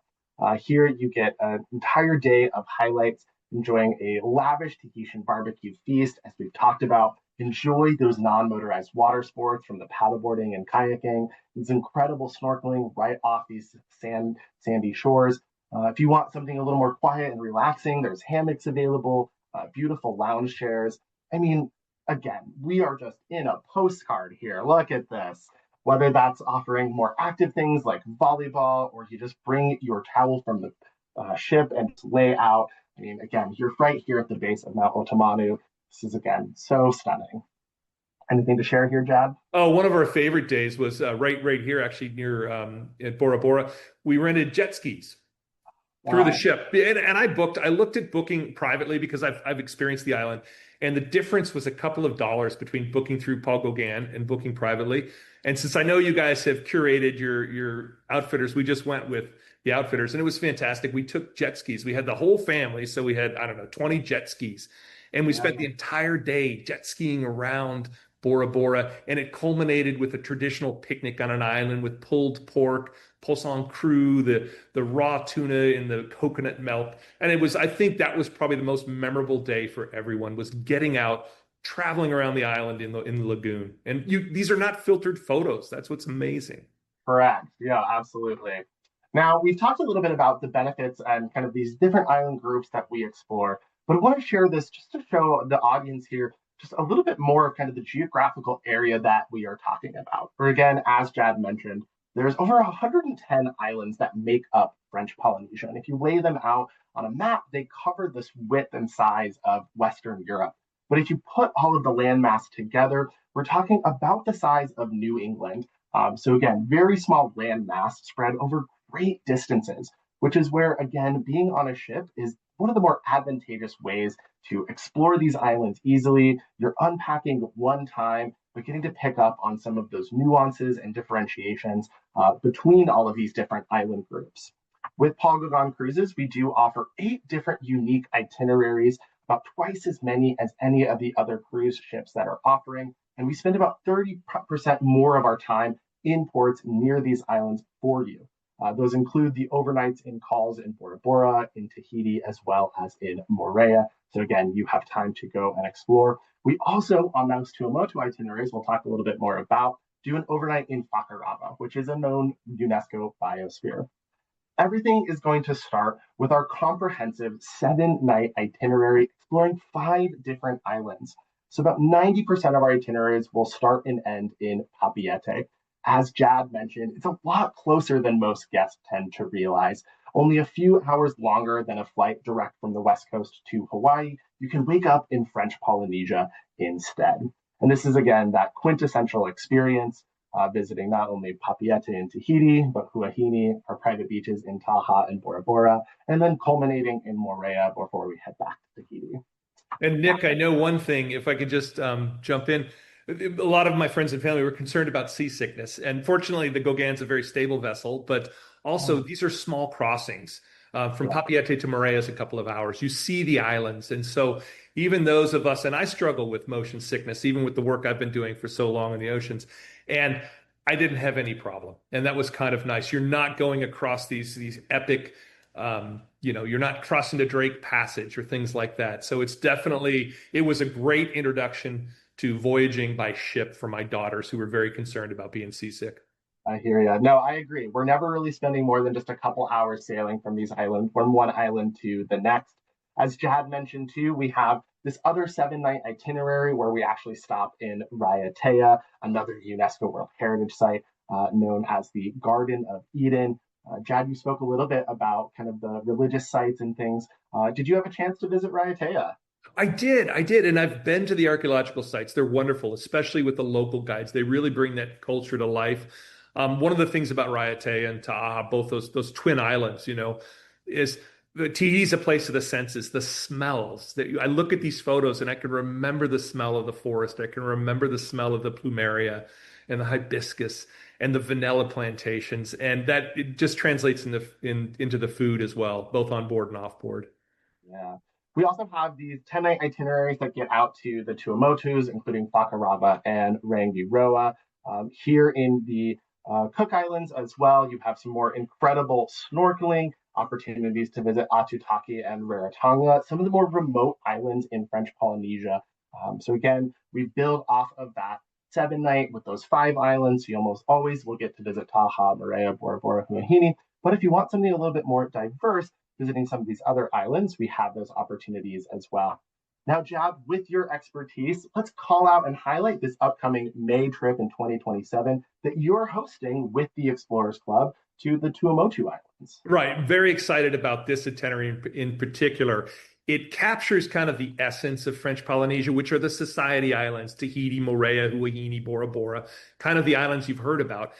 Here you get an entire day of highlights, enjoying a lavish Tahitian barbecue feast, as we've talked about. Enjoy those non-motorized water sports from the paddleboarding and kayaking. It's incredible snorkeling right off these sandy shores. If you want something a little more quiet and relaxing, there's hammocks available, beautiful lounge chairs. I mean, again, we are just in a postcard here. Look at this. Whether that's offering more active things like volleyball, or you just bring your towel from the ship and lay out. I mean, again, you're right here at the base of Mount Otamanu. This is, again, so stunning. Anything to share here, Jad? Oh, one of our favorite days was right here, actually near at Bora Bora. We rented jet skis through the ship, and I looked at booking privately because I've experienced the island, and the difference was a couple of dollars between booking through Paul Gauguin and booking privately. And since I know you guys have curated your outfitters, we just went with the outfitters, and it was fantastic. We took jet skis. We had the whole family, so we had, I don't know, 20 jet skis, and we spent the entire day jet skiing around Bora Bora, and it culminated with a traditional picnic on an island with pulled pork, poisson cru, the raw tuna in the coconut milk. And I think that was probably the most memorable day for everyone, was getting out, traveling around the island in the lagoon. And these are not filtered photos. That's what's amazing. Correct. Yeah, absolutely. Now, we've talked a little bit about the benefits and kind of these different island groups that we explore, but I want to share this just to show the audience here just a little bit more of kind of the geographical area that we are talking about. For again, as Jad mentioned, there's over 110 islands that make up French Polynesia. And if you lay them out on a map, they cover this width and size of Western Europe. But if you put all of the landmass together, we're talking about the size of New England. So again, very small landmass spread over great distances, which is where, again, being on a ship is one of the more advantageous ways to explore these islands easily. You're unpacking one time, but getting to pick up on some of those nuances and differentiations between all of these different island groups. With Paul Gauguin Cruises, we do offer 8 different unique itineraries, about twice as many as any of the other cruise ships that are offering. And we spend about 30% more of our time in ports near these islands for you. Those include the overnights in calls in Bora Bora, in Tahiti, as well as in Moorea. So again, you have time to go and explore. We also, on those Tuamotu itineraries, we'll talk a little bit more about, do an overnight in Fakarava, which is a known UNESCO biosphere. Everything is going to start with our comprehensive 7-night itinerary exploring 5 different islands. So about 90% of our itineraries will start and end in Papeete. As Jad mentioned, it's a lot closer than most guests tend to realize. Only a few hours longer than a flight direct from the West Coast to Hawaii. You can wake up in French Polynesia instead. And this is, again, that quintessential experience, visiting not only Papeete in Tahiti, but Huahine, our private beaches in Taha and Bora Bora, and then culminating in Moorea before we head back to Tahiti. And Nick, I know one thing, if I could just jump in. A lot of my friends and family were concerned about seasickness. And fortunately, the Gauguin's a very stable vessel, but also these are small crossings. From Papeete to Moorea is a couple of hours. You see the islands. And so even those of us, and I struggle with motion sickness, even with the work I've been doing for so long in the oceans, and I didn't have any problem. And that was kind of nice. You're not going across these epic, you're not crossing the Drake Passage or things like that. So it was a great introduction to voyaging by ship for my daughters who were very concerned about being seasick. I hear you. No, I agree. We're never really spending more than just a couple hours sailing from these islands, from one island to the next. As Jad mentioned too, we have this other 7-night itinerary where we actually stop in Raiatea, another UNESCO World Heritage Site known as the Garden of Eden. Jad, you spoke a little bit about kind of the religious sites and things. Did you have a chance to visit Raiatea? I did. And I've been to the archaeological sites. They're wonderful, especially with the local guides. They really bring that culture to life. One of the things about Raiatea and Taha, both those twin islands, is the Tahiti's a place of the senses, the smells. I look at these photos and I can remember the smell of the forest. I can remember the smell of the plumeria and the hibiscus and the vanilla plantations. And that it just translates into the food as well, both on board and off board. Yeah. We also have these 10-night itineraries that get out to the Tuamotus, including Fakarava and Rangiroa. Here in the Cook Islands as well, you have some more incredible snorkeling opportunities to visit Atutaki and Raiatea, some of the more remote islands in French Polynesia. So again, we build off of that 7 night with those 5 islands. You almost always will get to visit Taha, Moorea, Bora Bora, Huahine. But if you want something a little bit more diverse, visiting some of these other islands, we have those opportunities as well. Now, Jad, with your expertise, let's call out and highlight this upcoming May trip in 2027 that you're hosting with the Explorers Club to the Tuamotu Islands. Right. Very excited about this itinerary in particular. It captures kind of the essence of French Polynesia, which are the Society Islands, Tahiti, Moorea, Huahine, Bora Bora, kind of the islands you've heard about.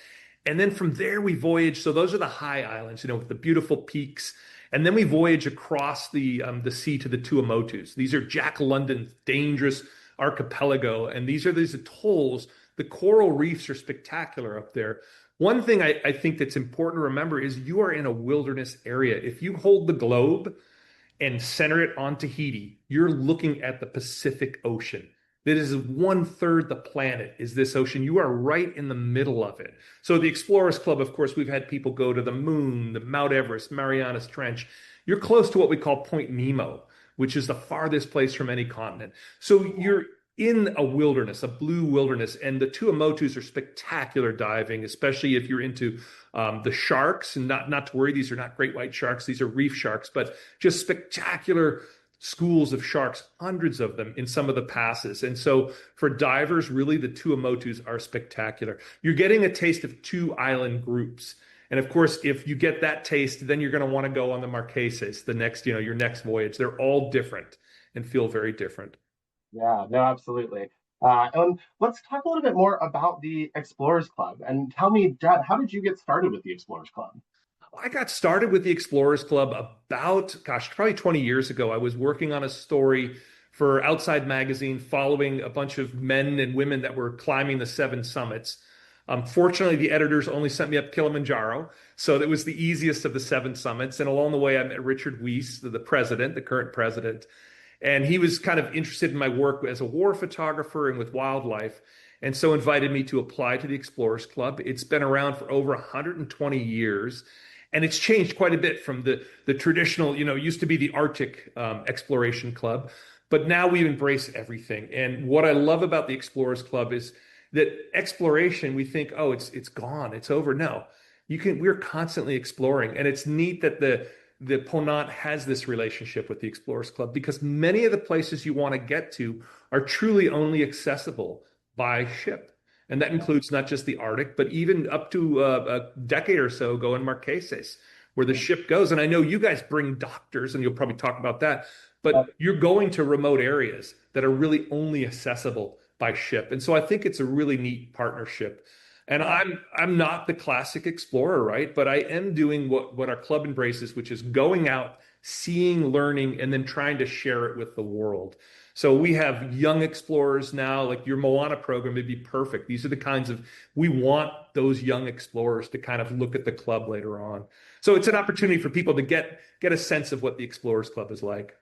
And then from there we voyage. So those are the high islands, with the beautiful peaks. And then we voyage across the sea to the Tuamotus. These are Jack London's dangerous archipelago. And these are these atolls. The coral reefs are spectacular up there. One thing I think that's important to remember is you are in a wilderness area. If you hold the globe and center it on Tahiti, you're looking at the Pacific Ocean. That is 1/3 the planet is this ocean. You are right in the middle of it. So the Explorers Club, of course, we've had people go to the moon, the Mount Everest, Marianas Trench. You're close to what we call Point Nemo, which is the farthest place from any continent. So you're in a wilderness, a blue wilderness, and the Tuamotus are spectacular diving, especially if you're into the sharks. And not to worry, these are not great white sharks; these are reef sharks, but just spectacular schools of sharks, hundreds of them in some of the passes. And so for divers, really the Tuamotus are spectacular. You're getting a taste of 2 island groups. And of course, if you get that taste, then you're going to want to go on the Marquesas, the next, your next voyage. They're all different and feel very different. Yeah, no, absolutely. And let's talk a little bit more about the Explorers Club. And tell me, Jad, how did you get started with the Explorers Club? I got started with the Explorers Club about, probably 20 years ago. I was working on a story for Outside Magazine following a bunch of men and women that were climbing the 7 summits. Fortunately, the editors only sent me up Kilimanjaro, so it was the easiest of the 7 summits. And along the way, I met Richard Weiss, the president, the current president. And he was kind of interested in my work as a war photographer and with wildlife, and so invited me to apply to the Explorers Club. It's been around for over 120 years. And it's changed quite a bit from the traditional, used to be the Arctic Exploration Club, but now we embrace everything. And what I love about the Explorers Club is that exploration, we think, oh, it's gone, it's over. No, we're constantly exploring. And it's neat that the Ponant has this relationship with the Explorers Club, because many of the places you want to get to are truly only accessible by ship. And that includes not just the Arctic, but even up to a decade or so ago in Marquesas, where the ship goes. And I know you guys bring doctors, and you'll probably talk about that, but you're going to remote areas that are really only accessible by ship. And so I think it's a really neat partnership. And I'm not the classic explorer, right? But I am doing what our club embraces, which is going out, seeing, learning, and then trying to share it with the world. So we have young explorers now, like your Moana program would be perfect. These are the kinds we want those young explorers to kind of look at the club later on. So it's an opportunity for people to get a sense of what the Explorers Club is like.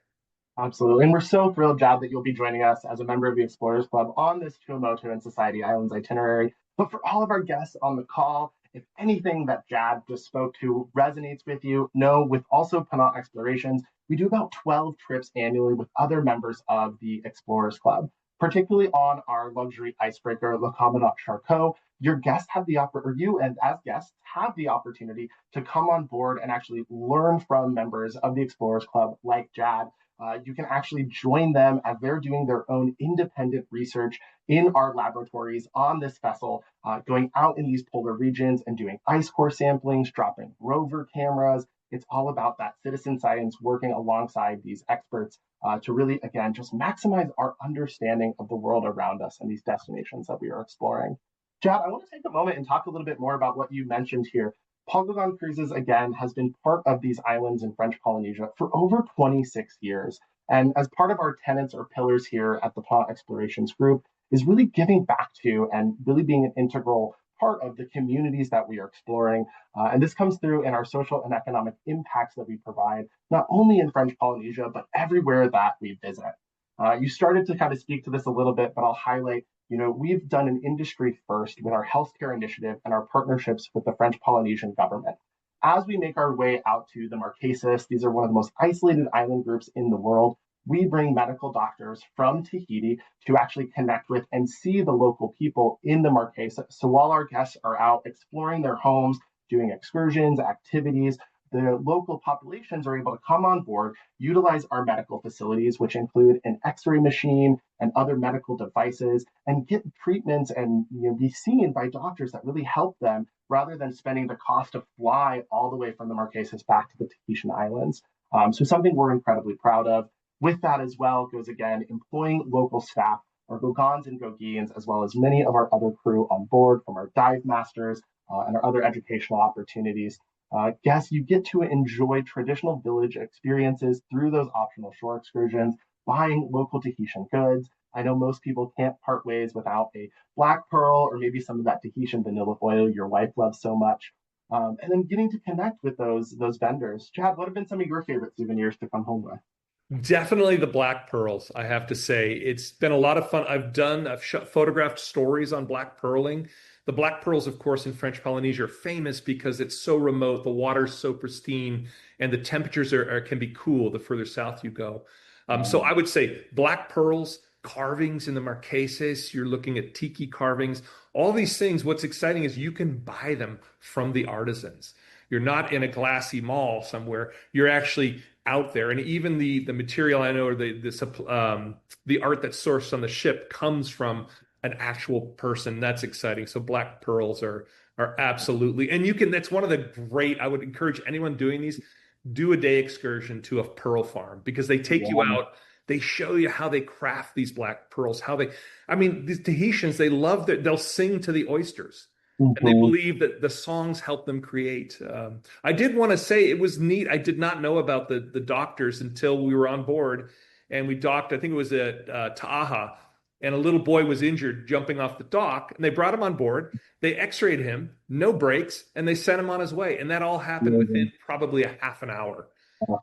Absolutely. And we're so thrilled, Jad, that you'll be joining us as a member of the Explorers Club on this Tuamotu and Society Islands itinerary. But for all of our guests on the call, if anything that Jad just spoke to resonates with you, know with also Ponant Explorations, we do about 12 trips annually with other members of the Explorers Club, particularly on our luxury icebreaker, Le Commandant Charcot. Your guests have you and as guests have the opportunity to come on board and actually learn from members of the Explorers Club like Jad. You can actually join them as they're doing their own independent research in our laboratories on this vessel, going out in these polar regions and doing ice core samplings, dropping rover cameras. It's all about that citizen science working alongside these experts to really, again, just maximize our understanding of the world around us and these destinations that we are exploring. Jad, I want to take a moment and talk a little bit more about what you mentioned here. Paul Gauguin Cruises, again, has been part of these islands in French Polynesia for over 26 years. And as part of our tenets or pillars here at the Ponant Explorations Group is really giving back to and really being an integral part of the communities that we are exploring. And this comes through in our social and economic impacts that we provide, not only in French Polynesia, but everywhere that we visit. You started to kind of speak to this a little bit, but I'll highlight we've done an industry first with our healthcare initiative and our partnerships with the French Polynesian government. As we make our way out to the Marquesas, these are one of the most isolated island groups in the world. We bring medical doctors from Tahiti to actually connect with and see the local people in the Marquesas. So while our guests are out exploring their homes, doing excursions, activities, the local populations are able to come on board, utilize our medical facilities, which include an X-ray machine and other medical devices, and get treatments and be seen by doctors that really help them rather than spending the cost to fly all the way from the Marquesas back to the Tahitian Islands. So something we're incredibly proud of. With that as well goes, again, employing local staff, our Gaugans and Gauguins, as well as many of our other crew on board, from our dive masters and our other educational opportunities. Guests, you get to enjoy traditional village experiences through those optional shore excursions, buying local Tahitian goods. I know most people can't part ways without a black pearl or maybe some of that Tahitian vanilla oil your wife loves so much. And then getting to connect with those vendors. Jad, what have been some of your favorite souvenirs to come home with? Definitely the black pearls, I have to say. It's been a lot of fun. I've photographed stories on black pearling. The black pearls, of course, in French Polynesia are famous because it's so remote, the water's so pristine, and the temperatures can be cool the further south you go. So I would say black pearls, carvings in the Marquesas, you're looking at tiki carvings, all these things. What's exciting is you can buy them from the artisans. You're not in a glassy mall somewhere. You're actually out there, and even the material, I know, or the art that's sourced on the ship comes from an actual person. That's exciting. So black pearls are absolutely, and that's one of the great. I would encourage anyone doing these, do a day excursion to a pearl farm, because they take you out. They show you how they craft these black pearls. These Tahitians, they'll sing to the oysters. And they believe that the songs help them create. I did want to say it was neat. I did not know about the doctors until we were on board and we docked. I think it was at Ta'aha, and a little boy was injured jumping off the dock, and they brought him on board. They x-rayed him, no breaks, and they sent him on his way. And that all happened within probably a half an hour.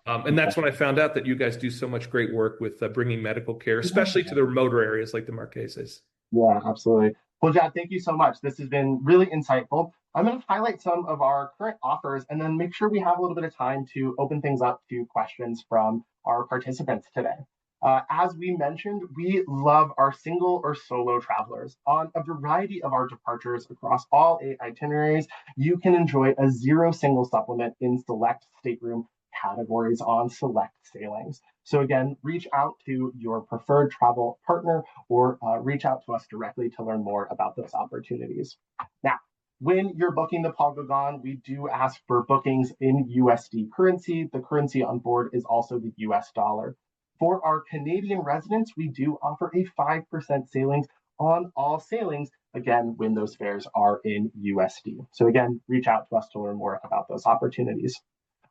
And that's when I found out that you guys do so much great work with bringing medical care, especially to the remoter areas like the Marquesas. Yeah, absolutely. Well, Jad, thank you so much. This has been really insightful. I'm going to highlight some of our current offers and then make sure we have a little bit of time to open things up to questions from our participants today. As we mentioned, we love our single or solo travelers. On a variety of our departures across all 8 itineraries, you can enjoy a 0 single supplement in select stateroom categories on select sailings. So again, reach out to your preferred travel partner or reach out to us directly to learn more about those opportunities. Now, when you're booking the Paul Gauguin, we do ask for bookings in USD currency. The currency on board is also the US dollar. For our Canadian residents, we do offer a 5% savings on all sailings, again, when those fares are in USD. So again, reach out to us to learn more about those opportunities.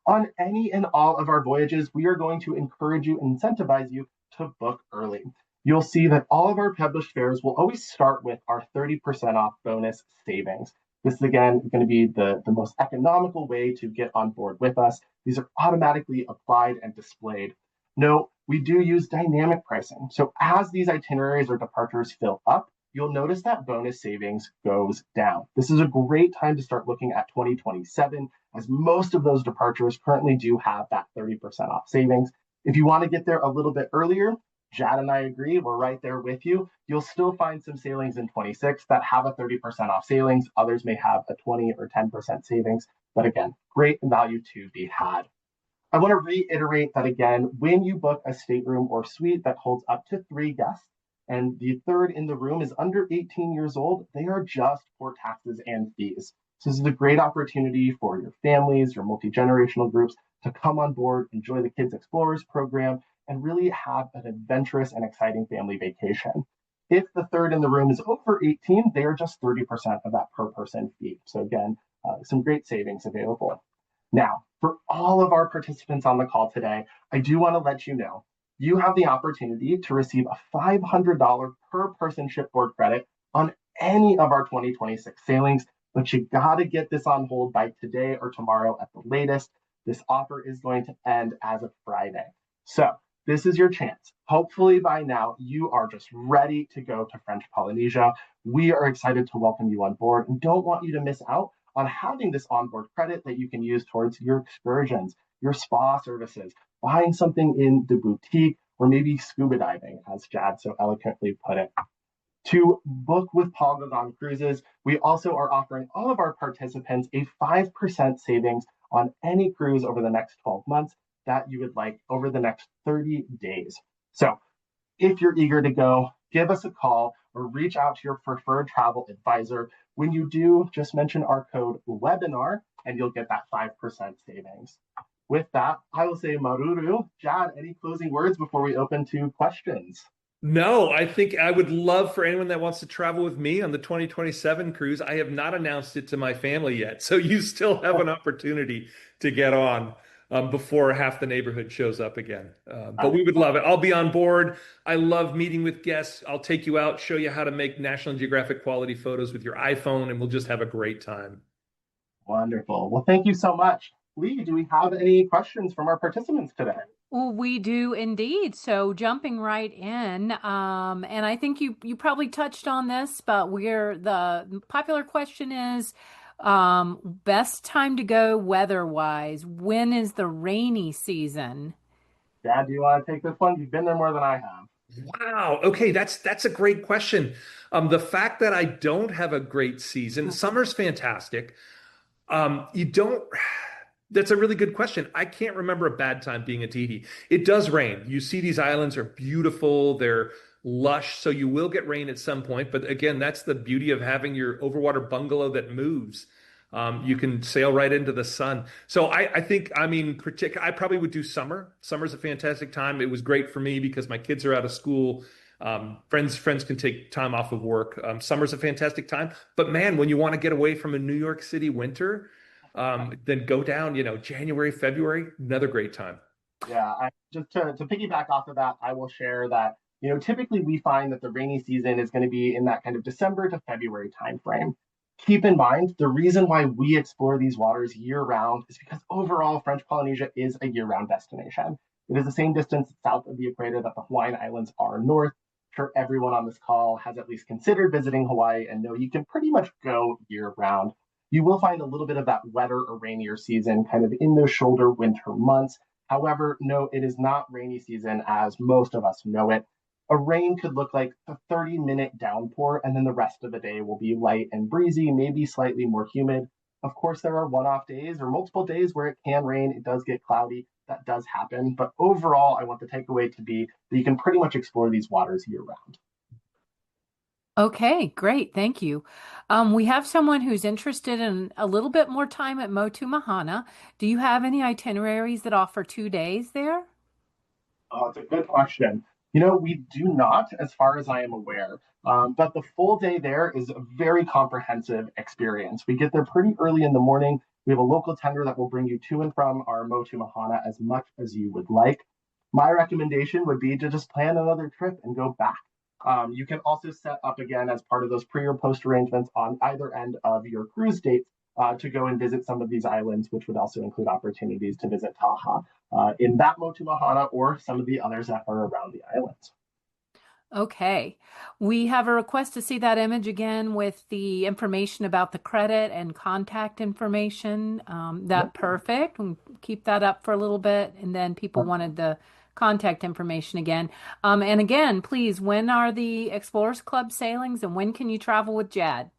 On any and all of our voyages, we are going to encourage you and incentivize you to book early. You'll see that all of our published fares will always start with our 30% off bonus savings. This is, again, going to be the most economical way to get on board with us. These are automatically applied and displayed. Note, we do use dynamic pricing. So as these itineraries or departures fill up, you'll notice that bonus savings goes down. This is a great time to start looking at 2027, as most of those departures currently do have that 30% off savings. If you want to get there a little bit earlier, Jad and I agree, we're right there with you. You'll still find some sailings in 26 that have a 30% off sailings. Others may have a 20 or 10% savings, but again, great value to be had. I want to reiterate that again, when you book a stateroom or suite that holds up to 3 guests, and the third in the room is under 18 years old, they are just for taxes and fees. So this is a great opportunity for your families, your multi-generational groups to come on board, enjoy the Kids Explorers program, and really have an adventurous and exciting family vacation. If the third in the room is over 18, they are just 30% of that per person fee. So again, some great savings available. Now, for all of our participants on the call today, I do want to let you know, you have the opportunity to receive a $500 per person shipboard credit on any of our 2026 sailings, but you got to get this on hold by today or tomorrow at the latest. This offer is going to end as of Friday. So this is your chance. Hopefully by now you are just ready to go to French Polynesia. We are excited to welcome you on board and don't want you to miss out on having this onboard credit that you can use towards your excursions, your spa services, buying something in the boutique, or maybe scuba diving, as Jad so eloquently put it. To book with Paul Gauguin Cruises, we also are offering all of our participants a 5% savings on any cruise over the next 12 months that you would like over the next 30 days. So if you're eager to go, give us a call or reach out to your preferred travel advisor. When you do, just mention our code webinar and you'll get that 5% savings. With that, I will say maruru. Jad, any closing words before we open to questions? No, I think I would love for anyone that wants to travel with me on the 2027 cruise. I have not announced it to my family yet, so you still have an opportunity to get on before half the neighborhood shows up again. But we would love it. I'll be on board. I love meeting with guests. I'll take you out, show you how to make National Geographic quality photos with your iPhone, and we'll just have a great time. Wonderful. Well, thank you so much. Lee, do we have any questions from our participants today? Well, we do indeed. So jumping right in, and I think you probably touched on this, but the popular question is best time to go weather-wise. When is the rainy season? Dad, do you want to take this one? You've been there more than I have. Wow. Okay, that's a great question. The fact that I don't have a great season, summer's fantastic. You don't. That's a really good question. I can't remember a bad time being at Tahiti. It does rain. You see these islands are beautiful. They're lush. So you will get rain at some point. But again, that's the beauty of having your overwater bungalow that moves. You can sail right into the sun. So I think, I mean, I probably would do summer. Summer's a fantastic time. It was great for me because my kids are out of school. Friends can take time off of work. Summer's a fantastic time. But man, when you want to get away from a New York City winter, then go down, January, February, another great time. Yeah, just to piggyback off of that, I will share that, typically we find that the rainy season is going to be in that kind of December to February timeframe. Keep in mind, the reason why we explore these waters year round is because overall French Polynesia is a year-round destination. It is the same distance south of the equator that the Hawaiian Islands are north. I'm sure everyone on this call has at least considered visiting Hawaii and know you can pretty much go year round. You will find a little bit of that wetter or rainier season kind of in those shoulder winter months. However, no, it is not rainy season as most of us know it. A rain could look like a 30-minute downpour, and then the rest of the day will be light and breezy, maybe slightly more humid. Of course, there are one-off days or multiple days where it can rain. It does get cloudy. That does happen. But overall, I want the takeaway to be that you can pretty much explore these waters year-round. Okay, great. Thank you. We have someone who's interested in a little bit more time at Motu Mahana. Do you have any itineraries that offer 2 days there? Oh, it's a good question. We do not, as far as I am aware, but the full day there is a very comprehensive experience. We get there pretty early in the morning. We have a local tender that will bring you to and from our Motu Mahana as much as you would like. My recommendation would be to just plan another trip and go back. You can also set up again as part of those pre or post arrangements on either end of your cruise dates to go and visit some of these islands, which would also include opportunities to visit Taha in that Motu Mahana or some of the others that are around the islands. Okay. We have a request to see that image again with the information about the credit and contact information. Perfect. We'll keep that up for a little bit. And then people wanted the contact information again. And again, please, when are the Explorers Club sailings and when can you travel with Jad?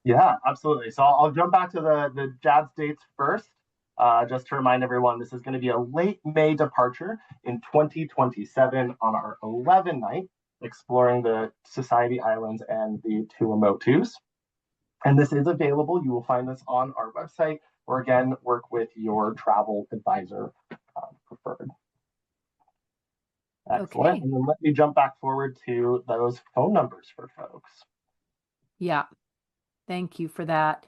Yeah, absolutely. So I'll jump back to the Jad's dates first. Just to remind everyone, this is going to be a late May departure in 2027 on our 11 night, exploring the Society Islands and the Tuamotus. And this is available. You will find this on our website, or again, work with your travel advisor preferred. Excellent. Okay. And then let me jump back forward to those phone numbers for folks. Yeah. Thank you for that.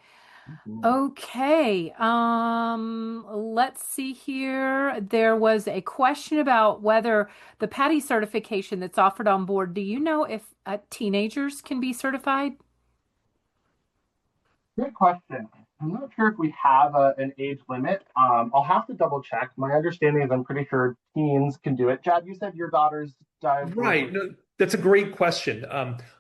Okay. Let's see here. There was a question about whether the PADI certification that's offered on board, do you know if teenagers can be certified? Good question. I'm not sure if we have an age limit. I'll have to double check. My understanding is I'm pretty sure teens can do it. Jad, you said your daughters dive Right. or No, that's a great question.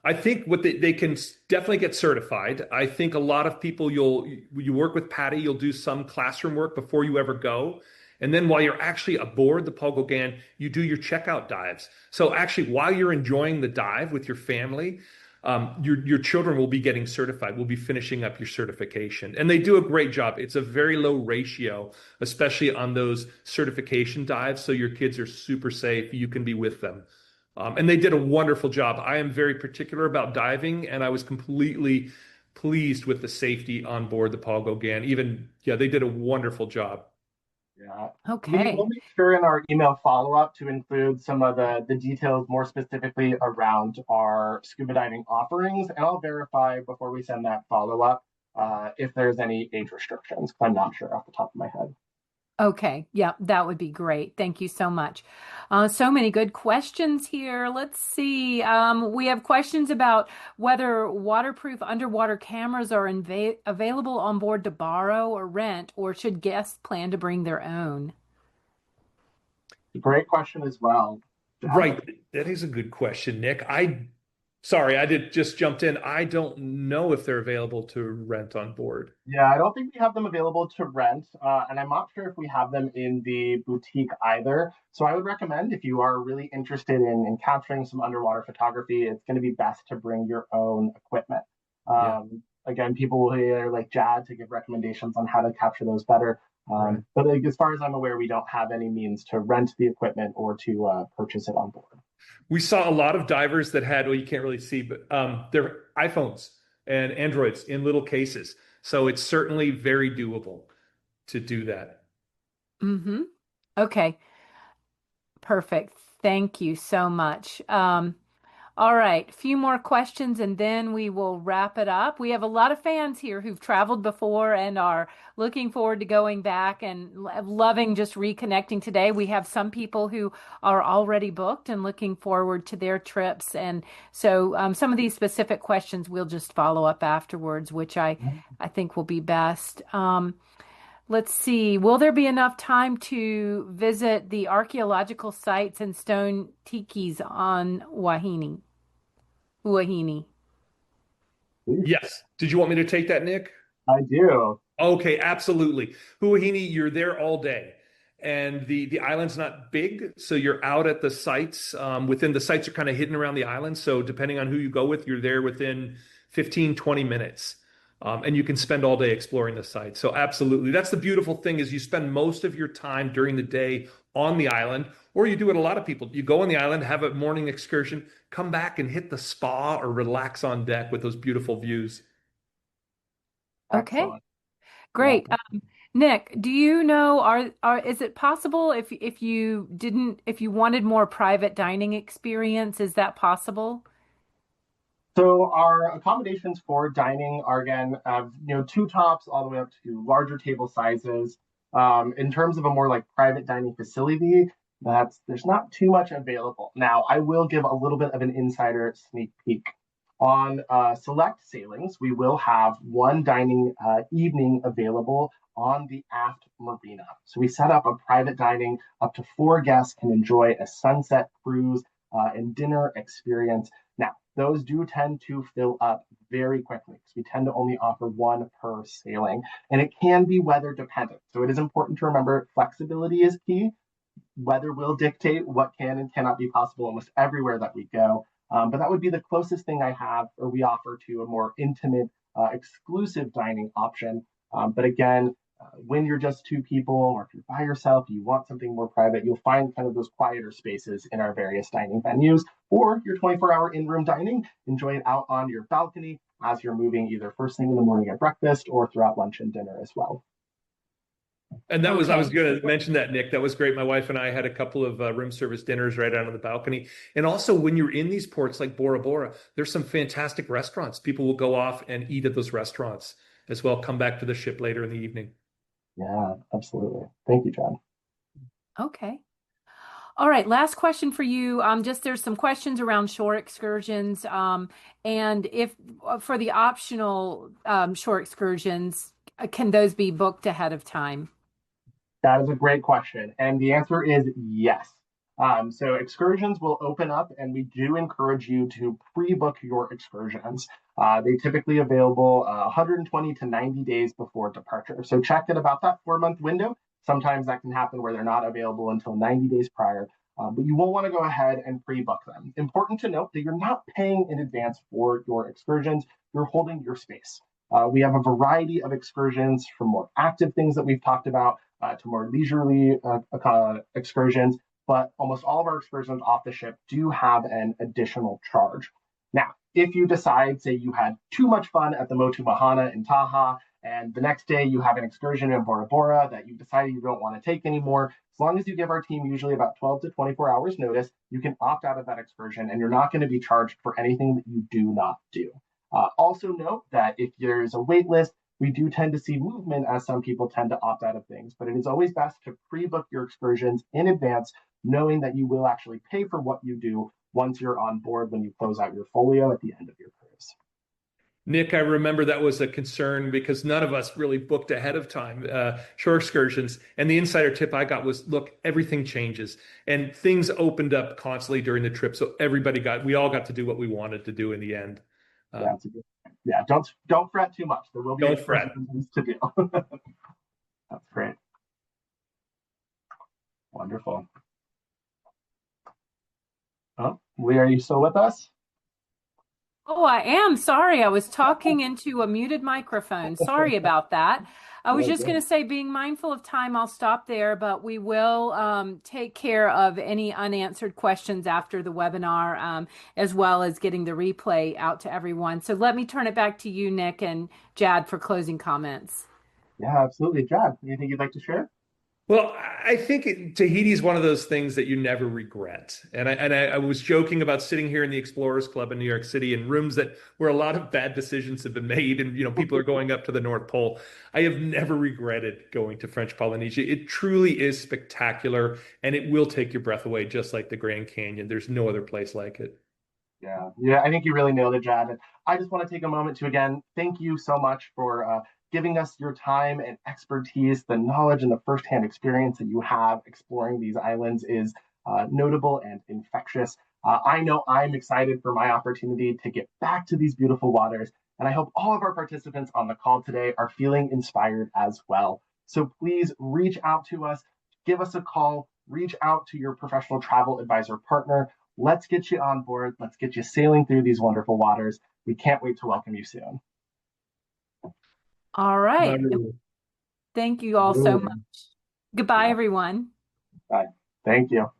I think what they can definitely get certified. I think a lot of people you work with Patty, you'll do some classroom work before you ever go. And then while you're actually aboard the Paul Gauguin, you do your checkout dives. So actually, while you're enjoying the dive with your family, your children will be getting certified, will be finishing up your certification. And they do a great job. It's a very low ratio, especially on those certification dives. So your kids are super safe. You can be with them. And they did a wonderful job. I am very particular about diving, and I was completely pleased with the safety on board the Paul Gauguin. Even, yeah, they did a wonderful job. yeah. We Okay. will make sure in our email follow-up to include some of the details more specifically around our scuba diving offerings, and I'll verify before we send that follow-up if there's any age restrictions. I'm not sure off the top of my head. Okay. Yeah, that would be great. Thank you so much. So many good questions here. Let's see. We have questions about whether waterproof underwater cameras are available on board to borrow or rent, or should guests plan to bring their own? Great question as well. Jad? Right. That is a good question, Nick. Sorry, I did just jumped in. I don't know if they're available to rent on board. Yeah, I don't think we have them available to rent, and I'm not sure if we have them in the boutique either. So I would recommend if you are really interested in capturing some underwater photography, it's going to be best to bring your own equipment. Yeah. Again, people will hear like Jad to give recommendations on how to capture those better. Right. But like, as far as I'm aware, we don't have any means to rent the equipment or to purchase it on board. We saw a lot of divers that had, well, you can't really see, but their iPhones and Androids in little cases. So it's certainly very doable to do that. Mm-hmm. Okay. Perfect. Thank you so much. All right, a few more questions and then we will wrap it up. We have a lot of fans here who've traveled before and are looking forward to going back and loving just reconnecting today. We have some people who are already booked and looking forward to their trips. And so some of these specific questions we'll just follow up afterwards, which I think will be best. Let's see. Will there be enough time to visit the archaeological sites and stone tikis on Wahine? Wahine. Yes. Did you want me to take that, Nick? I do. Okay, absolutely. Huahine, you're there all day. And the island's not big, so you're out at the sites. Within the sites are kind of hidden around the island. So depending on who you go with, you're there within 15, 20 minutes. And you can spend all day exploring the site. So absolutely. That's the beautiful thing is you spend most of your time during the day on the island, or you do what a lot of people. You go on the island, have a morning excursion, come back and hit the spa or relax on deck with those beautiful views. Okay, Excellent. Yeah. great. Nick, do you know are is it possible if you didn't if you wanted more private dining experience, is that possible? So our accommodations for dining are again, two tops all the way up to larger table sizes. In terms of a more like private dining facility, there's not too much available. Now, I will give a little bit of an insider sneak peek. On select sailings, we will have one dining evening available on the aft marina. So we set up a private dining, up to four guests can enjoy a sunset cruise and dinner experience. Now, those do tend to fill up very quickly because we tend to only offer one per sailing, and it can be weather dependent. So it is important to remember flexibility is key. Weather will dictate what can and cannot be possible almost everywhere that we go. But that would be the closest thing I have, or we offer to a more intimate, exclusive dining option. But again, when you're just two people, or if you're by yourself, you want something more private, you'll find kind of those quieter spaces in our various dining venues, or your 24-hour in-room dining. Enjoy it out on your balcony as you're moving either first thing in the morning at breakfast or throughout lunch and dinner as well. And I was Okay. going to mention that, Nick. That was great. My wife and I had a couple of room service dinners right out on the balcony. And also, when you're in these ports like Bora Bora, there's some fantastic restaurants. People will go off and eat at those restaurants as well, come back to the ship later in the evening. Yeah, absolutely. Thank you, John. Okay. All right, last question for you. Just there's some questions around shore excursions. And if for the optional shore excursions, can those be booked ahead of time? That is a great question. And the answer is yes. So excursions will open up, and we do encourage you to pre-book your excursions. They typically available 120 to 90 days before departure. So check at about that 4 month window. Sometimes that can happen where they're not available until 90 days prior. But you will want to go ahead and pre-book them. Important to note that you're not paying in advance for your excursions. You're holding your space. We have a variety of excursions from more active things that we've talked about to more leisurely excursions, but almost all of our excursions off the ship do have an additional charge. Now, if you decide, say, you had too much fun at the Motu Mahana in Taha, and the next day you have an excursion in Bora Bora that you decided you don't want to take anymore, as long as you give our team usually about 12 to 24 hours notice, you can opt out of that excursion and you're not going to be charged for anything that you do not do. Also note that if there's a wait list, we do tend to see movement as some people tend to opt out of things, but it is always best to pre-book your excursions in advance, knowing that you will actually pay for what you do once you're on board when you close out your folio at the end of your cruise. Nick, I remember that was a concern because none of us really booked ahead of time shore excursions. And the insider tip I got was, look, everything changes and things opened up constantly during the trip. So we all got to do what we wanted to do in the end. Yeah, don't fret too much. There will be things to do. That's great. Wonderful. Oh, Lee, are you still with us? Oh, I am. Sorry, I was talking into a muted microphone. Sorry about that. I was just going to say, being mindful of time, I'll stop there, but we will take care of any unanswered questions after the webinar, as well as getting the replay out to everyone. So let me turn it back to you, Nick and Jad, for closing comments. Yeah, absolutely. Jad, anything you'd like to share? Well, I think Tahiti is one of those things that you never regret. And I was joking about sitting here in the Explorers Club in New York City in rooms that where a lot of bad decisions have been made and people are going up to the North Pole. I have never regretted going to French Polynesia. It truly is spectacular and it will take your breath away just like the Grand Canyon. There's no other place like it. Yeah, I think you really nailed it, Jad. And I just want to take a moment to again thank you so much for giving us your time and expertise. The knowledge and the firsthand experience that you have exploring these islands is notable and infectious. I know I'm excited for my opportunity to get back to these beautiful waters, and I hope all of our participants on the call today are feeling inspired as well. So please reach out to us, give us a call, reach out to your professional travel advisor partner. Let's get you on board. Let's get you sailing through these wonderful waters. We can't wait to welcome you soon. All right. Thank you all so much. Goodbye, everyone. Bye. Thank you.